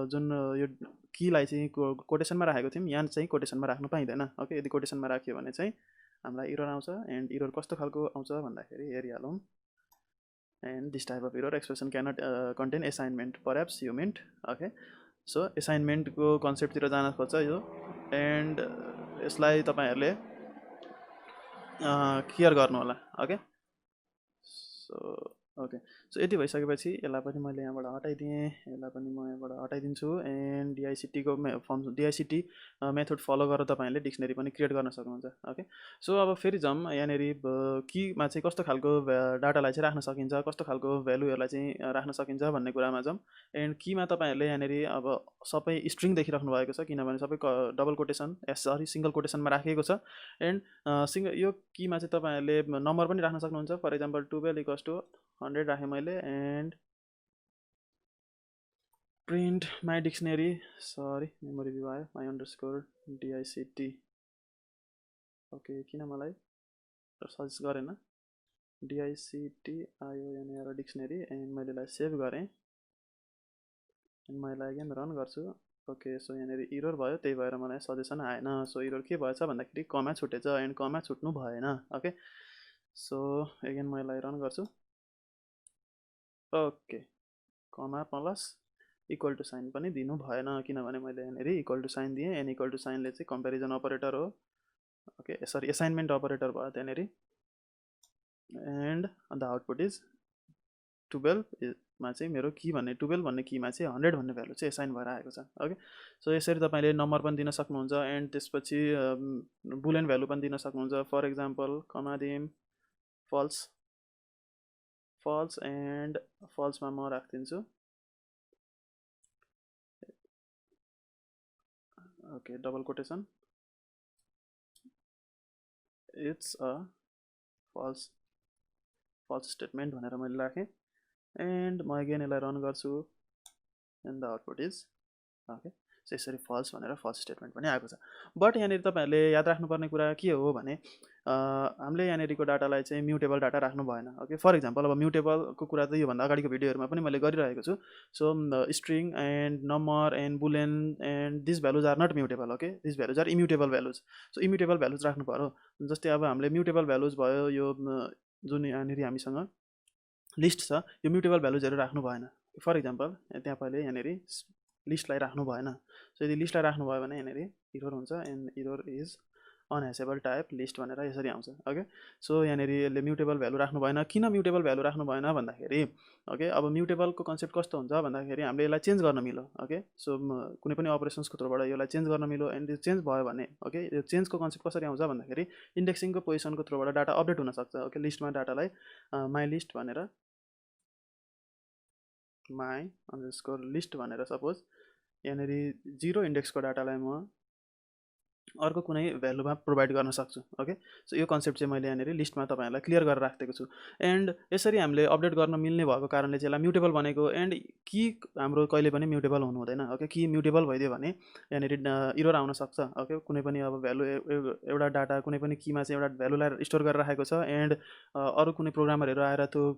जुन यो कीलाई चाहिँ कोटेसनमा राखेको थियौँ, यहाँ चाहिँ कोटेसनमा राख्नु पाइँदैन, ओके। यदि कोटेसनमा राख्यो भने चाहिँ हामीलाई इरर आउँछ। एन्ड इरर कस्तो खालको आउँछ भन्दाखेरि हेरिहालौँ। And this type of error, expression cannot contain assignment perhaps you meant, okay. So असाइनमेन्टको कन्सेप्टतिर जान खोज्छ यो। एन्ड यसलाई तपाईँहरूले क्लियर गर्नु होला, ओके। सो ओके, सो यति भइसकेपछि यसलाई पनि मैले यहाँबाट हटाइदिएँ, यसलाई पनि म यहाँबाट हटाइदिन्छु। एन्ड DICTको DICT मेथड फलो गरेर तपाईँहरूले डिक्सनेरी पनि क्रिएट गर्न सक्नुहुन्छ, ओके। सो अब फेरि जाउँ यहाँनिर कीमा चाहिँ कस्तो खालको डाटालाई चाहिँ राख्न सकिन्छ, कस्तो खालको भ्यालुहरूलाई चाहिँ राख्न सकिन्छ भन्ने कुरामा जाउँ। एन्ड कीमा तपाईँहरूले यहाँनिर अब सबै स्ट्रिङ देखिराख्नु भएको छ, किनभने सबै डबल कोटेसन सिङ्गल कोटेसनमा राखिएको छ। एन्ड यो कीमा चाहिँ तपाईँहरूले नम्बर पनि राख्न सक्नुहुन्छ। फर इक्जाम्पल 12 = 100 राखेँ मैले। And print my dictionary, sorry memory view आयो, माई अन्डरस्कोर DICT, ओके। किन मलाई सर्च गरेन, DICT आयो यहाँनिर डिक्सनेरी। एन्ड मैले यसलाई सेभ गरेँ, एन्ड मैले अगेन रन गर्छु, ओके। सो यहाँनिर इरर भयो, त्यही भएर मलाई सजेसन आएन। सो इरर के भएछ भन्दाखेरि कमा छुटेछ, एन्ड कमा छुट्नु भएन, ओके। सो अगेन म यसलाई रन गर्छु, okay. Comma plus equal to sign पनि दिनु भएन, किनभने मैले यहाँनिर इक्वल टु साइन दिएँ। एन्ड इक्वल टु साइनले चाहिँ कम्पेरिजन अपरेटर हो, ओके, सरी असाइनमेन्ट अपरेटर भयो त्यहाँनिर। एन्ड द आउटपुट इज 12 मा चाहिँ मेरो की भन्ने 12 भन्ने कीमा चाहिँ 100 भन्ने भ्यालु चाहिँ एसाइन भएर आएको छ, ओके। सो यसरी तपाईँले नम्बर पनि दिन सक्नुहुन्छ। एन्ड त्यसपछि बुलियन भ्यालु पनि दिन सक्नुहुन्छ। फर इक्जाम्पल कमा दिम फल्स, एन्ड फल्समा म राखिदिन्छु, okay, double quotation, it's a false statement भनेर मैले राखेँ। एन्ड म अगेन यसलाई रन गर्छु, and the output is, okay. So यसरी फल्स भनेर फल्स स्टेटमेन्ट पनि आएको छ। बट यहाँनिर तपाईँहरूले याद राख्नुपर्ने कुरा के हो भने हामीले यहाँनिरको डाटालाई चाहिँ म्युटेबल डाटा राख्नु भएन, ओके। फर इक्जाम्पल अब म्युटेबलको कुरा त योभन्दा अगाडिको भिडियोहरूमा पनि मैले गरिरहेको छु। So string and number and boolean and this values are not mutable, okay. This values are immutable values. So immutable values राख्नु पऱ्यो। जस्तै अब हामीले म्युटेबल भ्यालुज भयो, यो जुन यहाँनिर हामीसँग लिस्ट छ, यो म्युटेबल भ्यालुजहरू राख्नु भएन। फर इक्जाम्पल त्यहाँ पहिले यहाँनिर लिस्टलाई राख्नु भएन। सो यदि लिस्टलाई राख्नुभयो भने यहाँनिर इरर हुन्छ, and error is unhashable type list भनेर यसरी आउँछ, ओके। सो यहाँनिर यसले म्युटेबल भ्यालु राख्नु भएन। किन म्युटेबल भ्यालु राख्नु भएन भन्दाखेरि, ओके, अब म्युटेबलको कन्सेप्ट कस्तो हुन्छ भन्दाखेरि हामीले यसलाई चेन्ज गर्न मिलो, ओके। सो कुनै पनि अपरेसन्सको थ्रुबाट यसलाई चेन्ज गर्न मिलो। एन्ड यो चेन्ज भयो भने, ओके, यो चेन्जको कन्सेप्ट कसरी आउँछ भन्दाखेरि इन्डेक्सिङको पोजिसनको थ्रुबाट डाटा अपडेट हुनसक्छ, ओके। लिस्टमा डाटालाई माई लिस्ट भनेर, माई अन्डरस्कोर लिस्ट भनेर सपोज यहाँनिर 0 इन्डेक्सको डाटालाई म अर्को कुनै भ्यालुमा प्रोभाइड गर्न सक्छु, ओके। सो यो कन्सेप्ट चाहिँ मैले यहाँनिर लिस्टमा तपाईँहरूलाई क्लियर गरेर राखिदिएको छु। एन्ड यसरी हामीले अपडेट गर्न मिल्ने भएको कारणले चाहिँ यसलाई म्युटेबल भनेको। एन्ड की हाम्रो कहिले पनि म्युटेबल हुनु हुँदैन, ओके। की म्युटेबल भइदियो भने यहाँनिर इरर आउन सक्छ, ओके। कुनै पनि अब भ्यालु एउटा डाटा कुनै पनि कीमा चाहिँ एउटा भ्यालुलाई स्टोर गरेर राखेको छ। एन्ड अरू कुनै प्रोग्रामरहरू आएर त्यो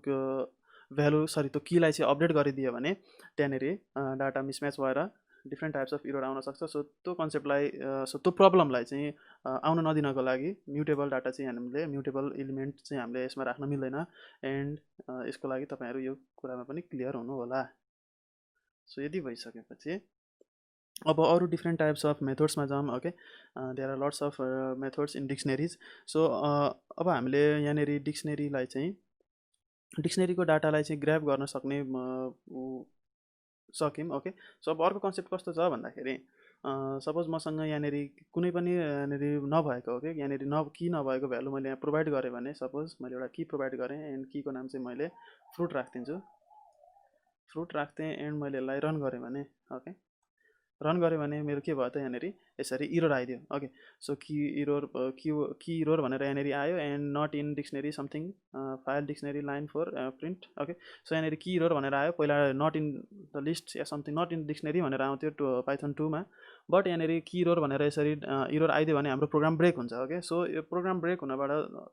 भ्यालु त्यो कीलाई चाहिँ अपडेट गरिदियो भने त्यहाँनिर डाटा मिसम्याच भएर डिफ्रेन्ट टाइप्स अफ इरर आउन सक्छ। सो त्यो कन्सेप्टलाई त्यो प्रब्लमलाई चाहिँ आउन नदिनको लागि म्युटेबल डाटा चाहिँ हामीले म्युटेबल एलिमेन्ट चाहिँ हामीले यसमा राख्न मिल्दैन। एन्ड यसको लागि तपाईँहरू यो कुरामा पनि क्लियर हुनु होला। सो यदि भइसकेपछि अब अरू डिफ्रेन्ट टाइप्स अफ मेथड्समा जाऊँ। Okay, there are lots of methods in dictionaries. So अब हामीले यहाँनिर डिक्सनेरीलाई चाहिँ डिक्सनेरीको डाटालाई चाहिँ ग्र्याब गर्न सक्ने सक्यौँ। ओके, सो अब अर्को कन्सेप्ट कस्तो छ भन्दाखेरि सपोज मसँग यहाँनिर कुनै पनि यहाँनिर नभएको, ओके, यहाँनिर की नभएको भ्यालु मैले यहाँ प्रोभाइड गरेँ भने, सपोज मैले एउटा की प्रोभाइड गरेँ एन्ड कीको नाम चाहिँ मैले फ्रुट राखिदिन्छु। फ्रुट राख्थेँ एन्ड मैले यसलाई रन गरेँ भने, ओके, रन गरेँ भने मेरो के भयो त यहाँनिर यसरी इरर आइदियो। ओके, सो की इरर भनेर यहाँनिर आयो and not in dictionary something file dictionary line four print. Okay, so यहाँनिर की इरर भनेर आयो। पहिला नट इन द लिस्ट या समथिङ नट इन डिक्सनेरी भनेर आउँथ्यो पाइथन 2 मा, बट यहाँनिर की इरर भनेर यसरी इरर आइदियो भने हाम्रो प्रोग्राम ब्रेक हुन्छ। ओके, सो यो प्रोग्राम ब्रेक हुनबाट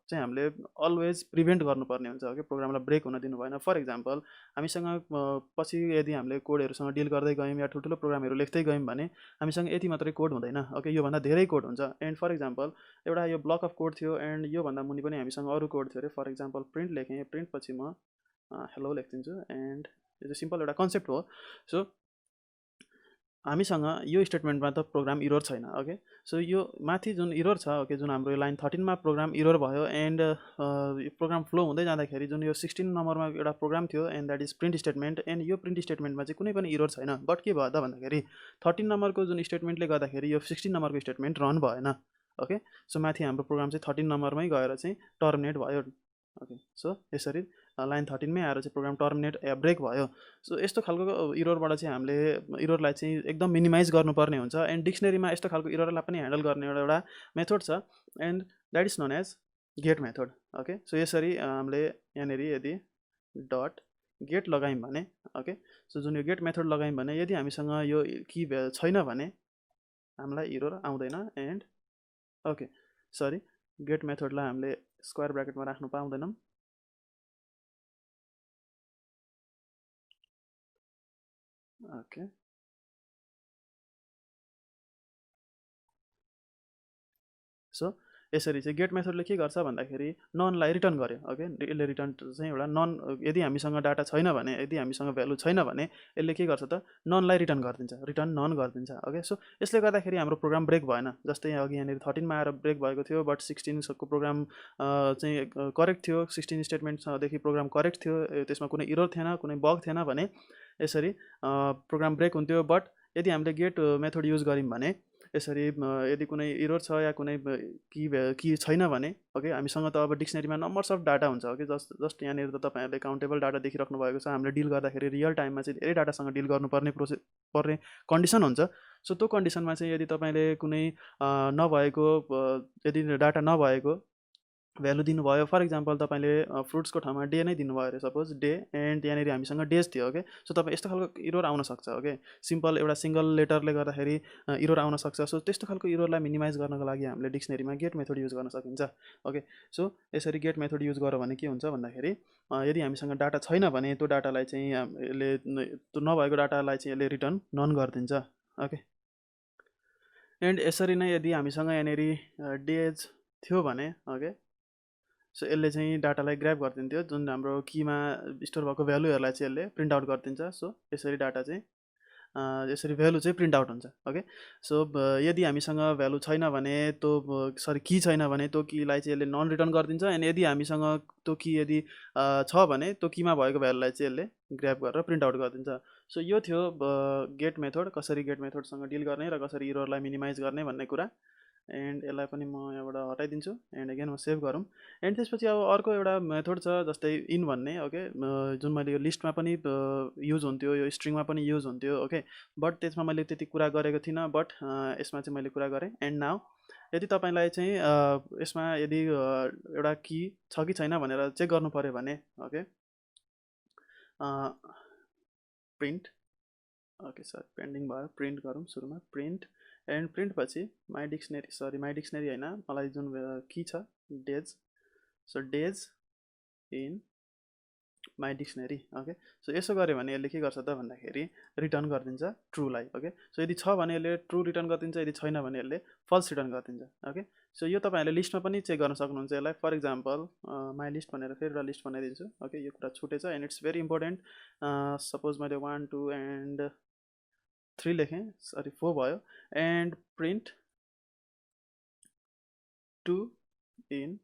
चाहिँ हामीले अलवेज प्रिभेन्ट गर्नुपर्ने हुन्छ। ओके, प्रोग्रामलाई ब्रेक हुन दिनु भएन। फर इक्जाम्पल हामीसँग पछि यदि हामीले कोडहरूसँग डिल गर्दै गयौँ या ठुल्ठुलो प्रोग्रामहरू लेख्दै गयौँ भने हामीसँग यति मात्रै कोड हुँदैन। ओके, योभन्दा धेरै कोड हुन्छ। एन्ड फर इक्जाम्पल एउटा यो ब्लक अफ कोड थियो एन्ड योभन्दा मुनि पनि हामीसँग अरू कोड थियो अरे। फर इक्जाम्पल प्रिन्ट लेखेँ, प्रिन्ट पछि म हेलो लेखिदिन्छु एन्ड यो चाहिँ सिम्पल एउटा कन्सेप्ट हो। सो हामीसँग यो स्टेटमेन्टमा त प्रोग्राम इरर छैन। ओके, सो यो माथि जुन इरर छ, ओके, जुन हाम्रो यो लाइन 13 मा प्रोग्राम इरर भयो एन्ड प्रोग्राम फ्लो हुँदै जाँदाखेरि जुन यो 16 नम्बरमा एउटा प्रोग्राम थियो and that is print statement, and यो प्रिन्ट स्टेटमेन्टमा चाहिँ कुनै पनि इरर छैन। बट के भयो त भन्दाखेरि 13 नम्बरको जुन स्टेटमेन्टले गर्दाखेरि यो 16 नम्बरको स्टेटमेन्ट रन भएन। ओके, सो माथि हाम्रो प्रोग्राम चाहिँ 13 नम्बरमै गएर चाहिँ टर्मिनेट भयो। ओके, सो यसरी लाइन 13 मै आएर चाहिँ प्रोग्राम टर्मिनेट या ब्रेक भयो। सो यस्तो खालको इररबाट चाहिँ हामीले इररलाई चाहिँ एकदम मिनिमाइज गर्नुपर्ने हुन्छ। एन्ड डिक्सनेरीमा यस्तो खालको इररलाई पनि ह्यान्डल गर्ने एउटा मेथड छ and that is known as get method. Okay, so यसरी हामीले यहाँनिर यदि डट गेट लगायौँ भने, ओके, सो जुन यो गेट मेथड लगायौँ भने यदि हामीसँग यो की छैन भने हामीलाई इरर आउँदैन। एन्ड ओके, सरी, गेट मेथडलाई हामीले स्क्वायर ब्राकेटमा राख्नु पाउँदैनौँ। ओके, सो यसरी चाहिँ गेट मेथडले के गर्छ भन्दाखेरि ननलाई रिटर्न गर्यो। ओके, यसले रिटर्न चाहिँ एउटा नन, यदि हामीसँग डाटा छैन भने, यदि हामीसँग भ्यालु छैन भने यसले के गर्छ त ननलाई रिटर्न गरिदिन्छ, रिटर्न नन गरिदिन्छ। ओके, सो यसले गर्दाखेरि हाम्रो प्रोग्राम ब्रेक भएन। जस्तै अघि यहाँनिर 13 मा आएर ब्रेक भएको थियो, बट 16 को प्रोग्राम चाहिँ करेक्ट थियो। 16 स्टेटमेन्टदेखि प्रोग्राम करेक्ट थियो, त्यसमा कुनै इरर थिएन, कुनै बग थिएन भने यसरी प्रोग्राम ब्रेक हुन्थ्यो। बट यदि हामीले गेट मेथड युज गऱ्यौँ भने यसरी यदि कुनै इरर छ या कुनै की छैन भने, ओके, हामीसँग त अब डिक्सनेरीमा नम्बर्स अफ डाटा हुन्छ। ओके, जस्ट यहाँनिर त तपाईँहरूले काउन्टेबल डाटा देखिराख्नु भएको छ। हामीले डिल गर्दाखेरि रियल टाइममा चाहिँ धेरै डाटासँग डिल गर्नुपर्ने पर्ने कन्डिसन हुन्छ। सो त्यो कन्डिसनमा चाहिँ यदि तपाईँले कुनै नभएको यदि डाटा नभएको भ्यालु दिनुभयो, फर इक्जाम्पल तपाईँले फ्रुट्सको ठाउँमा डे नै दिनुभयो अरे, सपोज डे, एन्ड यहाँनिर हामीसँग डेज थियो। ओके, सो तपाईँ यस्तो खालको इरर आउन सक्छ। ओके, सिम्पल एउटा सिङ्गल लेटरले गर्दाखेरि इरर आउन सक्छ। सो त्यस्तो खालको इररलाई मिनिमाइज गर्नको लागि हामीले डिक्सनेरीमा गेट मेथड युज गर्न सकिन्छ। ओके, सो यसरी गेट मेथड युज गर्यो भने के हुन्छ भन्दाखेरि यदि हामीसँग डाटा छैन भने त्यो डाटालाई चाहिँ यसले त्यो नभएको डाटालाई चाहिँ यसले रिटर्न नन गरिदिन्छ। ओके, एन्ड यसरी नै यदि हामीसँग यहाँनिर डेज थियो भने, ओके, सो यसले चाहिँ डाटालाई ग्र्याब गरिदिन्थ्यो, जुन हाम्रो कीमा स्टोर भएको भ्यालुहरूलाई चाहिँ यसले प्रिन्ट आउट गरिदिन्छ। सो यसरी डाटा चाहिँ यसरी भ्यालु चाहिँ प्रिन्ट आउट हुन्छ। ओके, सो यदि हामीसँग भ्यालु छैन भने त्यो की छैन भने त्यो कीलाई चाहिँ यसले नन रिटर्न गरिदिन्छ। अनि यदि हामीसँग त्यो की यदि छ भने त्यो कीमा भएको भ्यालुलाई चाहिँ यसले ग्र्याब गरेर प्रिन्ट आउट गरिदिन्छ। सो यो थियो गेट मेथड, कसरी गेट मेथडसँग डिल गर्ने र कसरी इररलाई मिनिमाइज गर्ने भन्ने कुरा। एन्ड यसलाई पनि म यहाँबाट हटाइदिन्छु एन्ड अगेन म सेभ गरौँ। एन्ड त्यसपछि अब अर्को एउटा मेथड छ जस्तै इन भन्ने। ओके, जुन मैले यो लिस्टमा पनि युज हुन्थ्यो, यो स्ट्रिङमा पनि युज हुन्थ्यो। ओके, बट त्यसमा मैले त्यति कुरा गरेको थिइनँ, बट यसमा चाहिँ मैले कुरा गरेँ। एन्ड नाउ यदि तपाईँलाई चाहिँ यसमा यदि एउटा की छ कि छैन भनेर चेक गर्नु पऱ्यो भने, okay, print, okay, sir pending भयो, प्रिन्ट गरौँ सुरुमा, प्रिन्ट, एन्ड प्रिन्ट पछि माई डिक्सनेरी होइन, मलाई जुन की छ days, so days in my dictionary okay. So यसो गऱ्यो भने यसले के गर्छ त भन्दाखेरि रिटर्न गरिदिन्छ ट्रुलाई ओके। सो यदि छ भने यसले ट्रु रिटर्न गरिदिन्छ, यदि छैन भने यसले फल्स रिटर्न गरिदिन्छ ओके। सो यो तपाईँहरूले लिस्टमा पनि चेक गर्न सक्नुहुन्छ यसलाई। फर इक्जाम्पल माई लिस्ट भनेर फेरि एउटा लिस्ट बनाइदिन्छु ओके। यो कुरा छुटेछ and it's very important. Suppose मैले 1 2 एन्ड 3 लेखेँ, सरी 4 भयो, and print 2 in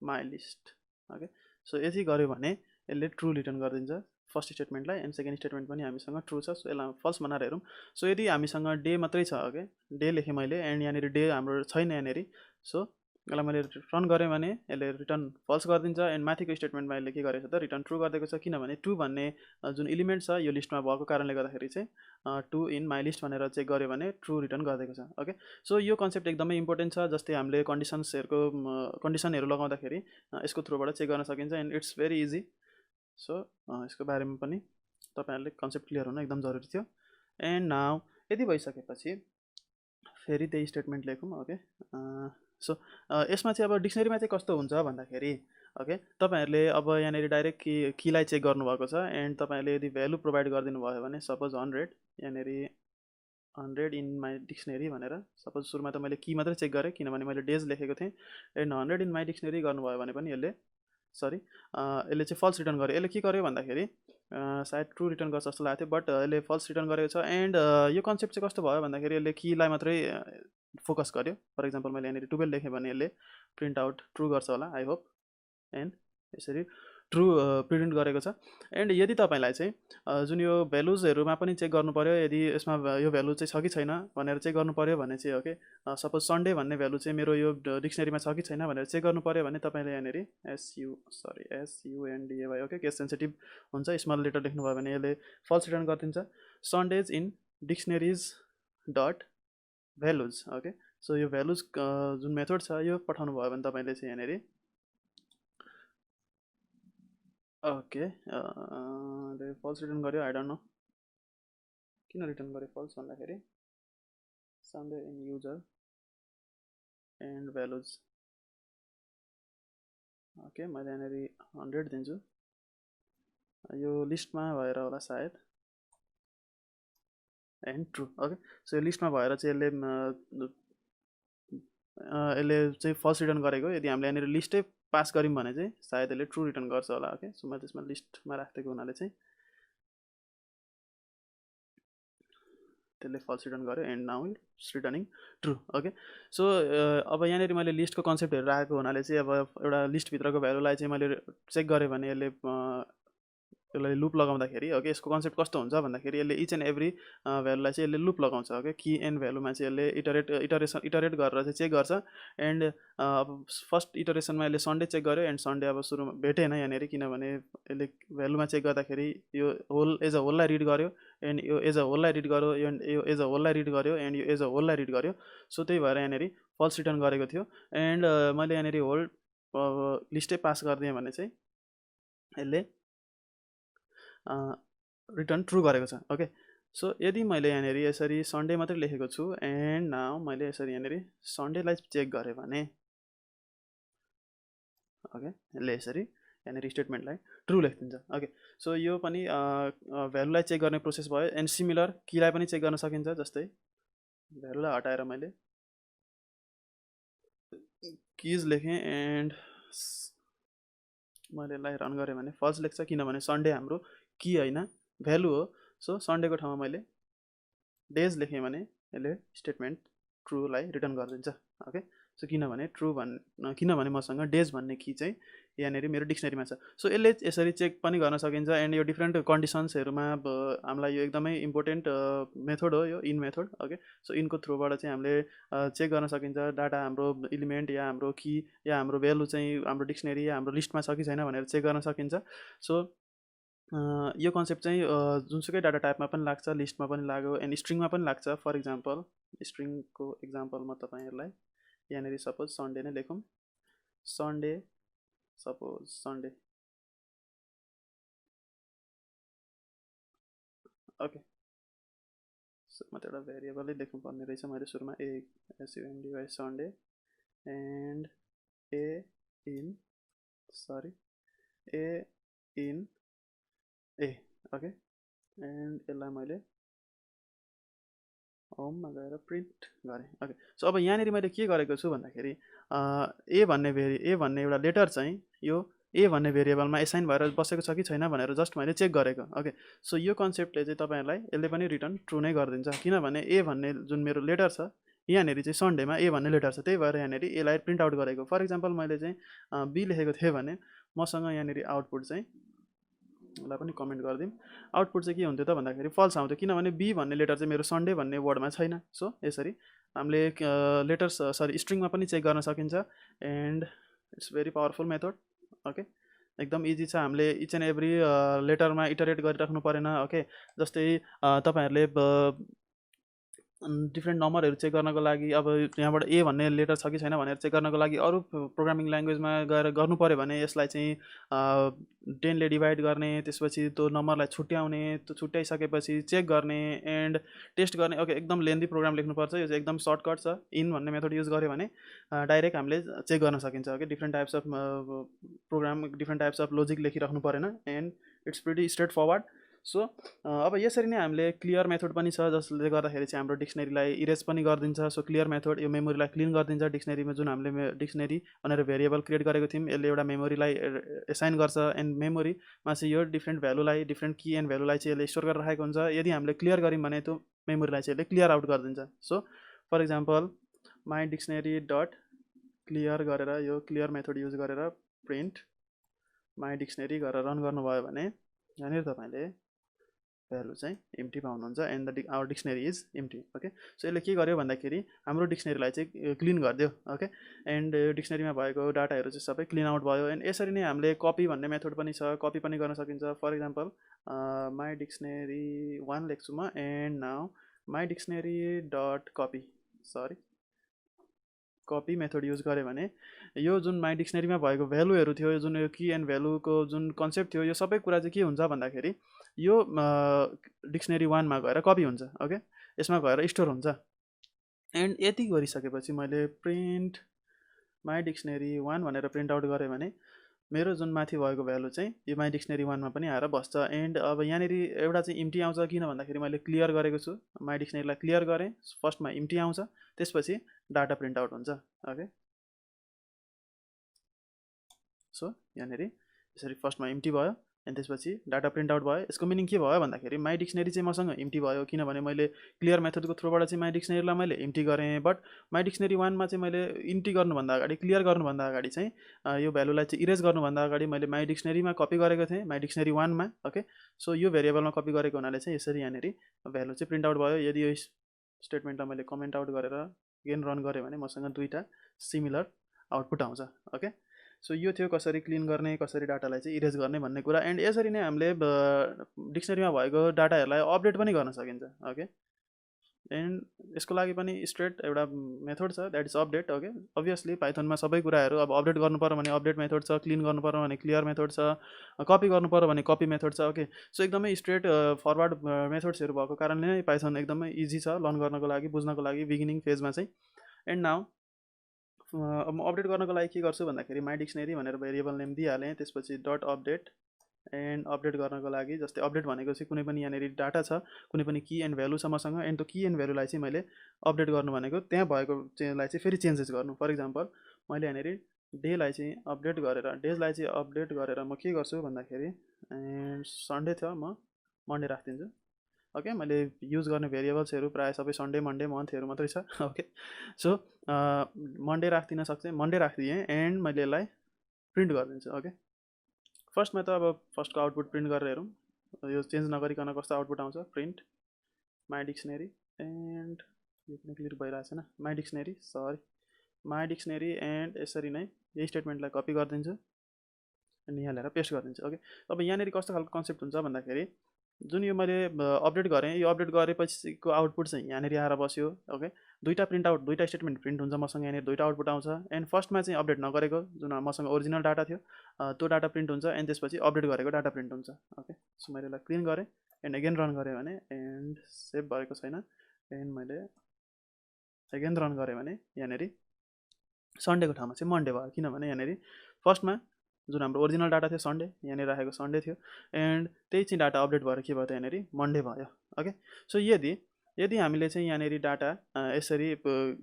my list okay. So यति गऱ्यो भने यसले ट्रु रिटर्न गरिदिन्छ फर्स्ट स्टेटमेन्टलाई, एन्ड सेकेन्ड स्टेटमेन्ट पनि हामीसँग ट्रु छ। सो यसलाई फल्स बनाएर हेरौँ। सो यदि हामीसँग डे मात्रै छ ओके, डे लेखेँ मैले एन्ड यहाँनिर डे हाम्रो छैन यहाँनिर, सो यसलाई मैले रन गरेँ भने यसले रिटर्न फल्स गरिदिन्छ। एन्ड माथिको स्टेटमेन्टमा यसले के गरेको छ त रिटर्न ट्रु गरिदिएको छ, किनभने 2 भन्ने जुन इलिमेन्ट छ यो लिस्टमा भएको कारणले गर्दाखेरि चाहिँ 2 इन माई लिस्ट भनेर चेक गर्यो भने ट्रु रिटर्न गरिदिएको छ ओके। सो यो कन्सेप्ट एकदमै इम्पोर्टेन्ट छ। जस्तै हामीले कन्डिसनहरू लगाउँदाखेरि यसको थ्रुबाट चेक गर्न सकिन्छ and it's very easy. So यसको बारेमा पनि तपाईँहरूले कन्सेप्ट क्लियर हुन एकदम जरुरी थियो। एन्ड नाउ यदि भइसकेपछि फेरि त्यही स्टेटमेन्ट लेखौँ ओके। सो यसमा चाहिँ अब डिक्सनेरीमा चाहिँ कस्तो हुन्छ भन्दाखेरि ओके, तपाईँहरूले अब यहाँनिर डाइरेक्ट कीलाई चेक गर्नुभएको छ एन्ड तपाईँहरूले यदि भ्यालु प्रोभाइड गरिदिनु भयो भने सपोज 100 यहाँनिर 100 इन माई डिक्सनेरी भनेर, सपोज सुरुमा त मैले की मात्रै चेक गरेँ किनभने मैले डेज लेखेको थिएँ, एन्ड 100 इन माई डिक्सनेरी गर्नुभयो भने पनि यसले यसले चाहिँ फल्स रिटर्न गर्यो। यसले के गर्यो भन्दाखेरि सायद ट्रु रिटर्न गर्छ जस्तो लागेको थियो, बट यसले फल्स रिटर्न गरेको छ। एन्ड यो कन्सेप्ट चाहिँ कस्तो भयो भन्दाखेरि यसले कीलाई मात्रै फोकस गर्यो। फर इक्जाम्पल मैले यहाँनिर 12 लेखेँ भने यसले प्रिन्ट आउट ट्रु गर्छ होला आई होप, एन्ड यसरी ट्रु प्रिन्ट गरेको छ। एन्ड यदि तपाईँलाई चाहिँ जुन यो भ्यालुजहरूमा पनि चेक गर्नु पऱ्यो, यदि यसमा यो भ्यालु चाहिँ छ कि छैन भनेर चेक गर्नु पऱ्यो भने चाहिँ ओके, सपोज सन्डे भन्ने भ्यालु चाहिँ मेरो यो डिक्सनेरीमा छ कि छैन भनेर चेक गर्नु पऱ्यो भने तपाईँले यहाँनिर SUNDAY ओके, केस सेन्सिटिभ हुन्छ, स्मल लेटर लेख्नुभयो भने यसले फल्स रिटर्न गरिदिन्छ। Sundays in dictionaries dot values okay. So यो भ्यालुज जुन मेथड छ यो पठाउनु भयो भने तपाईँले चाहिँ यहाँनिर ओके फल्स रिटर्न गर्यो। आई डोन्ट नो किन रिटर्न गर्यो फल्स भन्दाखेरि Sunday in user and values okay. मैले यहाँनिर 100 दिन्छु, यो लिस्टमा भएर होला सायद, एन्ड ट्रु ओके। सो यो लिस्टमा भएर चाहिँ यसले चाहिँ फल्स रिटर्न गरेको। यदि हामीले यहाँनिर लिस्टै पास गऱ्यौँ भने चाहिँ सायद यसले ट्रु रिटर्न गर्छ होला ओके। सो मैले त्यसमा लिस्टमा राखिदिएको हुनाले चाहिँ त्यसले फल्स रिटर्न गर्यो and now it's returning true okay. So अब यहाँनिर मैले लिस्टको कन्सेप्टहरू राखेको हुनाले चाहिँ अब एउटा लिस्टभित्रको भ्यालुलाई चाहिँ मैले चेक गरेँ भने यसले यसलाई लुप लगाउँदाखेरि ओके, यसको कन्सेप्ट कस्तो हुन्छ भन्दाखेरि यसले इच एन्ड एभ्री भ्यालुलाई चाहिँ यसले लुप लगाउँछ ओके। की एन्ड भ्यालुमा चाहिँ यसले इटरेट गरेर चाहिँ चेक गर्छ। एन्ड अब फर्स्ट इटरेसनमा यसले सन्डे चेक गर्यो एन्ड सन्डे अब सुरुमा भेटेन यहाँनिर, किनभने यसले भ्यालुमा चेक गर्दाखेरि यो होल एज अ होललाई रिड गर्यो एन्ड यो एज अ होललाई रिड गर्यो एन्ड यो एज अ होललाई रिड गर्यो एन्ड यो एज अ होललाई रिड गर्यो। सो त्यही भएर यहाँनिर फल्स रिटर्न गरेको थियो। एन्ड मैले यहाँनिर होल लिस्टै पास गरिदिएँ भने चाहिँ यसले रिटर्न ट्रु गरेको छ ओके। सो यदि मैले यहाँनिर यसरी सन्डे मात्रै लेखेको छु एन्ड नाउ मैले यसरी यहाँनिर सन्डेलाई चेक गरेँ भने ओके, यसले यसरी यहाँनिर स्टेटमेन्टलाई ट्रु लेखिदिन्छ ओके। सो यो पनि भ्यालुलाई चेक गर्ने प्रोसेस भयो। एन्ड सिमिलर कीलाई पनि चेक गर्न सकिन्छ। जस्तै भ्यालुलाई हटाएर मैले किज लेखेँ एन्ड मैले यसलाई रन गरेँ भने फल्स लेख्छ, किनभने सन्डे हाम्रो की होइन भ्यालु हो। सो सन्डेको ठाउँमा मैले डेज लेखेँ भने यसले स्टेटमेन्ट ट्रुलाई रिटर्न गरिदिन्छ ओके। सो किनभने मसँग डेज भन्ने की चाहिँ यहाँनिर मेरो डिक्सनेरीमा छ। सो यसले यसरी चेक पनि गर्न सकिन्छ। एन्ड यो डिफ्रेन्ट कन्डिसन्सहरूमा हामीलाई यो एकदमै इम्पोर्टेन्ट मेथड हो यो इन मेथड ओके। सो इनको थ्रुबाट चाहिँ हामीले चेक गर्न सकिन्छ डाटा हाम्रो इलिमेन्ट या हाम्रो की या हाम्रो भ्यालु चाहिँ हाम्रो डिक्सनेरी या हाम्रो लिस्टमा छ कि छैन भनेर चेक गर्न सकिन्छ। सो यो कन्सेप्ट चाहिँ जुनसुकै डाटा टाइपमा पनि लाग्छ, लिस्टमा पनि लाग्यो एन्ड स्ट्रिङमा पनि लाग्छ। फर इक्जाम्पल स्ट्रिङको इक्जाम्पल म तपाईँहरूलाई यहाँनिर सपोज सन्डे नै लेखौँ, सन्डे सपोज सन्डे ओके। म त एउटा भेरिएबलै लेख्नु पर्ने रहेछ मैले सुरुमा SUNDY Sunday and A in A okay and यसलाई मैले होममा गएर प्रिन्ट गरेँ ओके सो अब यहाँनिर मैले के गरेको छु भन्दाखेरि ए भन्ने एउटा लेटर चाहिँ यो ए भन्ने भेरिएबलमा एसाइन भएर बसेको छ कि छैन भनेर जस्ट मैले चेक गरेको ओके सो यो कन्सेप्टले चाहिँ तपाईँहरूलाई यसले पनि रिटर्न ट्रु नै गरिदिन्छ किनभने ए भन्ने जुन मेरो लेटर छ यहाँनिर चाहिँ सन्डेमा ए भन्ने लेटर छ त्यही भएर यहाँनिर यसलाई प्रिन्ट आउट गरेको फर इक्जाम्पल मैले चाहिँ बी लेखेको थिएँ भने मसँग यहाँनिर आउटपुट चाहिँ यसलाई पनि कमेन्ट गरिदिउँ आउटपुट चाहिँ के हुन्थ्यो त भन्दाखेरि फल्स आउँथ्यो किनभने बी भन्ने लेटर चाहिँ मेरो सन्डे भन्ने वर्डमा छैन सो यसरी हामीले लेटर्स सरी स्ट्रिङमा पनि चेक गर्न सकिन्छ and it's very powerful method okay एकदम इजी छ हामीले इच एन्ड एभ्री लेटरमा इटरेट गरिराख्नु परेन ओके जस्तै तपाईँहरूले डिफ्रेन्ट नम्बरहरू चेक गर्नको लागि अब यहाँबाट ए भन्ने लेटर छ कि छैन भनेर चेक गर्नको लागि अरू प्रोग्रामिङ ल्याङ्ग्वेजमा गएर गर्नु पऱ्यो भने यसलाई चाहिँ 10ले डिभाइड गर्ने त्यसपछि त्यो नम्बरलाई छुट्याउने त्यो छुट्याइसकेपछि चेक गर्ने एन्ड टेस्ट गर्ने ओके एकदम लेन्दी प्रोग्राम लेख्नुपर्छ यो चाहिँ एकदम सर्टकट छ इन भन्ने मेथड युज गऱ्यो भने डाइरेक्ट हामीले चेक गर्न सकिन्छ okay different types of program different types of logic लेखिराख्नु परेन and it's pretty straightforward so अब यसरी नै हामीले क्लियर मेथड पनि छ जसले गर्दाखेरि चाहिँ हाम्रो डिक्सनेरीलाई इरेज पनि गरिदिन्छ सो क्लियर मेथड यो मेमोरीलाई क्लिन गरिदिन्छ डिक्सनेरीमा जुन हामीले डिक्सनेरी भनेर भेरिएबल क्रिएट गरेको थियौँ यसले एउटा मेमोरीलाई एसाइन गर्छ एन्ड मेमोरीमा चाहिँ यो डिफ्रेन्ट भ्यालुलाई डिफ्रेन्ट की एन्ड भ्यालुलाई चाहिँ यसले स्टोर गरेर राखेको हुन्छ यदि हामीले क्लियर गऱ्यौँ भने त्यो मेमोरीलाई चाहिँ यसले क्लियर आउट गरिदिन्छ so for example my dictionary dot clear गरेर यो क्लियर मेथड युज गरेर प्रिन्ट माई डिक्सनेरी गरेर रन गर्नुभयो भने यहाँनिर तपाईँले भ्यालु चाहिँ इम्टी पाउनुहुन्छ and the our dictionary is empty okay so यसले के गर्यो भन्दाखेरि हाम्रो डिक्सनेरीलाई चाहिँ क्लिन गरिदियो ओके एन्ड डिक्सनेरीमा भएको डाटाहरू चाहिँ सबै क्लिन आउट भयो एन्ड यसरी नै हामीले कपी भन्ने मेथड पनि छ कपी पनि गर्न सकिन्छ फर इक्जाम्पल माई डिक्सनेरी 1 लेख्छु म and now my dictionary dot copy sorry copy method use गऱ्यो भने यो जुन माई डिक्सनेरीमा भएको भ्यालुहरू थियो जुन यो की एन्ड भ्यालुको जुन कन्सेप्ट थियो यो सबै कुरा चाहिँ के हुन्छ भन्दाखेरि यो डिक्सनेरी 1मा गएर कपी हुन्छ ओके यसमा गएर स्टोर हुन्छ एन्ड यति गरिसकेपछि मैले प्रिन्ट माई डिक्सनेरी 1 भनेर प्रिन्ट आउट गरेँ भने मेरो जुन माथि भएको भ्यालु चाहिँ यो माई डिक्सनेरी 1मा पनि आएर बस्छ एन्ड अब यहाँनिर एउटा चाहिँ इम्टी आउँछ किन भन्दाखेरि मैले क्लियर गरेको छु माई डिक्सनेरीलाई क्लियर गरेँ फर्स्टमा इम्टी आउँछ त्यसपछि डाटा प्रिन्ट आउट हुन्छ ओके सो यहाँनिर यसरी फर्स्टमा इम्टी भयो एन्ड त्यसपछि डाटा प्रिन्ट आउट भयो यसको मिनिङ के भयो भन्दाखेरि माई डिक्सनेरी चाहिँ मसँग इम्टी भयो किनभने मैले क्लियर मेथडको थ्रुबाट चाहिँ माई डिक्सनेरीलाई मैले इम्टी गरेँ बट माई डिक्सनेरी 1मा चाहिँ मैले इम्टी गर्नुभन्दा अगाडि क्लियर गर्नुभन्दा अगाडि चाहिँ यो भ्यालुलाई चाहिँ इरेज गर्नुभन्दा अगाडि मैले माई डिक्सनेरीमा कपी गरेको थिएँ माई डिक्सनेरी 1मा ओके सो यो भेरिएबलमा कपी गरेको हुनाले चाहिँ यसरी यहाँनिर भ्यालु चाहिँ प्रिन्ट आउट भयो यदि यो स्टेटमेन्टलाई मैले कमेन्ट आउट गरेर गेन रन गरेँ भने मसँग दुईवटा सिमिलर आउटपुट आउँछ ओके सो यो थियो कसरी क्लिन गर्ने कसरी डाटालाई चाहिँ इरेज गर्ने भन्ने कुरा एन्ड यसरी नै हामीले डिक्सनेरीमा भएको डाटाहरूलाई अपडेट पनि गर्न सकिन्छ ओके एन्ड यसको लागि पनि स्ट्रेट एउटा मेथड छ that is update okay obviously Python सबै कुराहरू अब अपडेट गर्नु पर्यो भने अपडेट मेथड छ क्लिन गर्नु पर्यो भने क्लियर मेथड छ कपी गर्नु पर्यो भने कपी मेथड छ ओके सो एकदमै स्ट्रेट फरवर्ड मेथड्सहरू भएको कारणले नै पाइथन एकदमै इजी छ लर्न गर्नको लागि बुझ्नको लागि बिगिनिङ फेजमा चाहिँ एन्ड नाउ अब म अपडेट गर्नको लागि के गर्छु भन्दाखेरि माई डिक्सनेरी भनेर भेरिएबल नेम दिइहालेँ त्यसपछि डट अपडेट एन्ड अपडेट गर्नको लागि जस्तै अपडेट भनेको चाहिँ कुनै पनि यहाँनिर डाटा छ कुनै पनि की एन्ड भ्यालु छ मसँग एन्ड त्यो की एन्ड भ्यालुलाई चाहिँ मैले अपडेट गर्नु भनेको त्यहाँ भएको चाहिँलाई चाहिँ फेरि चेन्जेस गर्नु फर इक्जाम्पल मैले यहाँनिर डेलाई चाहिँ अपडेट गरेर डेजलाई चाहिँ अपडेट गरेर म के गर्छु भन्दाखेरि सन्डे थियो म मन्डे राखिदिन्छु ओके मैले युज गर्ने भेरिएबल्सहरू प्रायः सबै सन्डे मन्डे मन्थहरू मात्रै छ ओके सो मन्डे राखिदिन सक्छ मन्डे राखिदिएँ एन्ड मैले यसलाई प्रिन्ट गरिदिन्छु ओके फर्स्टमा त अब फर्स्टको आउटपुट प्रिन्ट गरेर हेरौँ यो चेन्ज नगरिकन कस्तो आउटपुट आउँछ प्रिन्ट माई डिक्सनेरी एन्ड यो पनि क्लियर भइरहेको छैन my dictionary sorry my dictionary and यसरी नै यही स्टेटमेन्टलाई कपी गरिदिन्छु अनि यहाँ ल्याएर पेस्ट गरिदिन्छु ओके अब यहाँनिर कस्तो खालको कन्सेप्ट हुन्छ भन्दाखेरि जुन यो मैले अपडेट गरेँ यो अपडेट गरेपछिको आउटपुट चाहिँ यहाँनिर आएर बस्यो ओके दुईवटा प्रिन्ट आउट दुईवटा स्टेटमेन्ट प्रिन्ट हुन्छ मसँग यहाँनिर दुईवटा आउटपुट आउँछ एन्ड फर्स्टमा चाहिँ अपडेट नगरेको जुन मसँग ओरिजिनल डाटा थियो त्यो डाटा प्रिन्ट हुन्छ एन्ड त्यसपछि अपडेट गरेको डाटा प्रिन्ट हुन्छ ओके सो मैले यसलाई क्लिन गरेँ एन्ड एगेन रन गरेँ भने एन्ड सेभ भएको छैन एन्ड मैले एगेन रन गरेँ भने यहाँनिर सन्डेको ठाउँमा चाहिँ मन्डे भयो किनभने यहाँनिर फर्स्टमा जुन हाम्रो ओरिजिनल डाटा थियो सन्डे, यहाँनिर राखेको सन्डे थियो, एन्ड त्यही चाहिँ डाटा अपडेट भएर के भयो त यहाँनिर मन्डे भयो। ओके, सो यदि हामीले चाहिँ यहाँनिर डाटा यसरी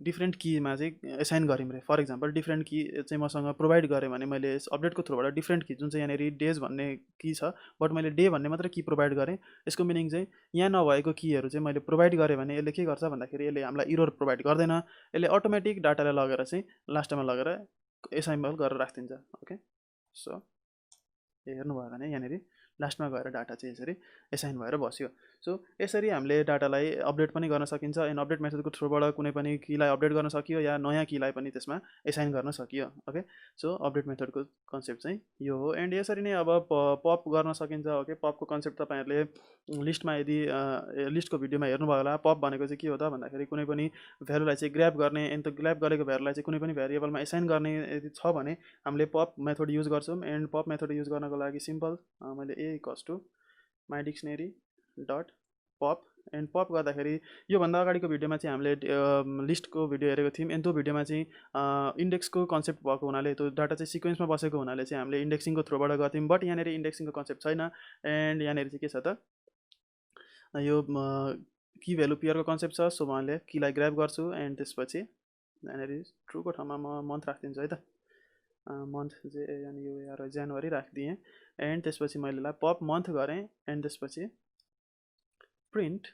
डिफ्रेन्ट कीमा चाहिँ एसाइन गऱ्यौँ रे, फर इक्जाम्पल डिफ्रेन्ट की चाहिँ मसँग प्रोभाइड गरेँ भने मैले यस अपडेटको थ्रुबाट डिफ्रेन्ट की जुन चाहिँ यहाँनिर डेज भन्ने की छ, बट मैले डे भन्ने मात्रै की प्रोभाइड गरेँ। यसको मिनिङ चाहिँ यहाँ नभएको कीहरू चाहिँ मैले प्रोभाइड गरेँ भने यसले के गर्छ भन्दाखेरि यसले हामीलाई इरर प्रोभाइड गर्दैन, यसले अटोमेटिक डाटालाई लगेर चाहिँ लास्टमा लगेर एसाइनेबल गरेर राखिदिन्छ। ओके, सो हेर्नुभयो भने यहाँनिर लास्टमा गएर डाटा चाहिँ यसरी एसाइन भएर बस्यो। सो यसरी हामीले डाटालाई अपडेट पनि गर्न सकिन्छ, एन्ड अपडेट मेथडको थ्रुबाट कुनै पनि कीलाई अपडेट गर्न सकियो या नयाँ कीलाई पनि त्यसमा एसाइन गर्न सकियो। ओके, सो अपडेट मेथडको कन्सेप्ट चाहिँ यो हो, एन्ड यसरी नै अब पप गर्न सकिन्छ। ओके, पपको कन्सेप्ट तपाईँहरूले लिस्टमा यदि लिस्टको भिडियोमा हेर्नुभयो होला। पप भनेको चाहिँ के हो त भन्दाखेरि कुनै पनि भ्यालुलाई चाहिँ ग्र्याब गर्ने, एन्ड त्यो ग्र्याब गरेको भ्यालुलाई चाहिँ कुनै पनि भेरिएबलमा एसाइन गर्ने यदि छ भने हामीले पप मेथड युज गर्छौँ। एन्ड पप मेथड युज गर्नको लागि सिम्पल मैले a equals to my dictionary dot pop, and pop गर्दाखेरि योभन्दा अगाडिको भिडियोमा चाहिँ हामीले लिस्टको भिडियो हेरेको थियौँ, एन्ड त्यो भिडियोमा चाहिँ इन्डेक्सको कन्सेप्ट भएको हुनाले त्यो डाटा चाहिँ सिक्वेन्समा बसेको हुनाले चाहिँ हामीले इन्डेक्सिङको थ्रुबाट गर्थ्यौँ, बट यहाँनिर इन्डेक्सिङको कन्सेप्ट छैन। एन्ड यहाँनिर चाहिँ के छ त यो की भ्यालु पेयरको कन्सेप्ट छ। सो मैले कीलाई ग्र्याब गर्छु, एन्ड त्यसपछि यहाँनिर ट्रुको ठाउँमा म मन्थ राखिदिन्छु है त, मन्थ जनवरी राखिदिएँ, एन्ड त्यसपछि मैले पप मन्थ गरेँ, एन्ड त्यसपछि प्रिन्ट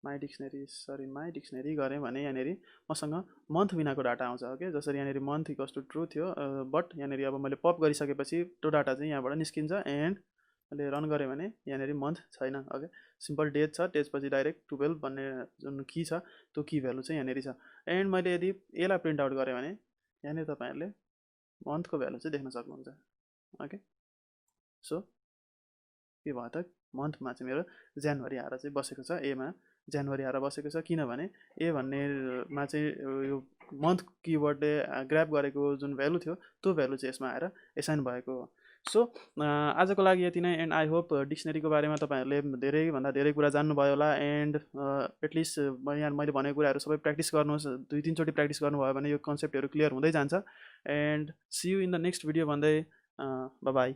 माई डिक्सनेरी गरेँ भने यहाँनिर मसँग मन्थ बिनाको डाटा आउँछ। ओके, जसरी यहाँनिर मन्थ इक्वल्स टु ट्रु थियो, बट यहाँनिर अब मैले पप गरिसकेपछि त्यो डाटा चाहिँ यहाँबाट निस्किन्छ, एन्ड मैले रन गरेँ भने यहाँनिर मन्थ छैन। ओके, सिम्पल डेज छ, त्यसपछि डाइरेक्ट 12 भन्ने जुन की छ त्यो की भ्यालु चाहिँ यहाँनिर छ। एन्ड मैले यदि यसलाई प्रिन्ट आउट गरेँ भने यहाँनिर तपाईँहरूले मन्थको भ्यालु चाहिँ देख्न सक्नुहुन्छ। ओके, सो के भयो त मन्थमा चाहिँ मेरो जनवरी आएर चाहिँ बसेको छ, एमा जनवरी आएर बसेको छ, किनभने ए भन्नेमा चाहिँ यो मन्थ किवर्डले ग्र्याब गरेको जुन भ्यालु थियो त्यो भ्यालु चाहिँ यसमा आएर एसाइन भएको हो। सो आजको लागि यति नै, एन्ड आई होप डिक्सनेरीको बारेमा तपाईँहरूले धेरैभन्दा धेरै कुरा जान्नुभयो होला, एन्ड एटलिस्ट यहाँ मैले भनेको कुराहरू सबै प्र्याक्टिस गर्नुहोस्, 2-3 चोटि प्र्याक्टिस गर्नुभयो भने यो कन्सेप्टहरू क्लियर हुँदै जान्छ। And see you in the next video भन्दै बाई।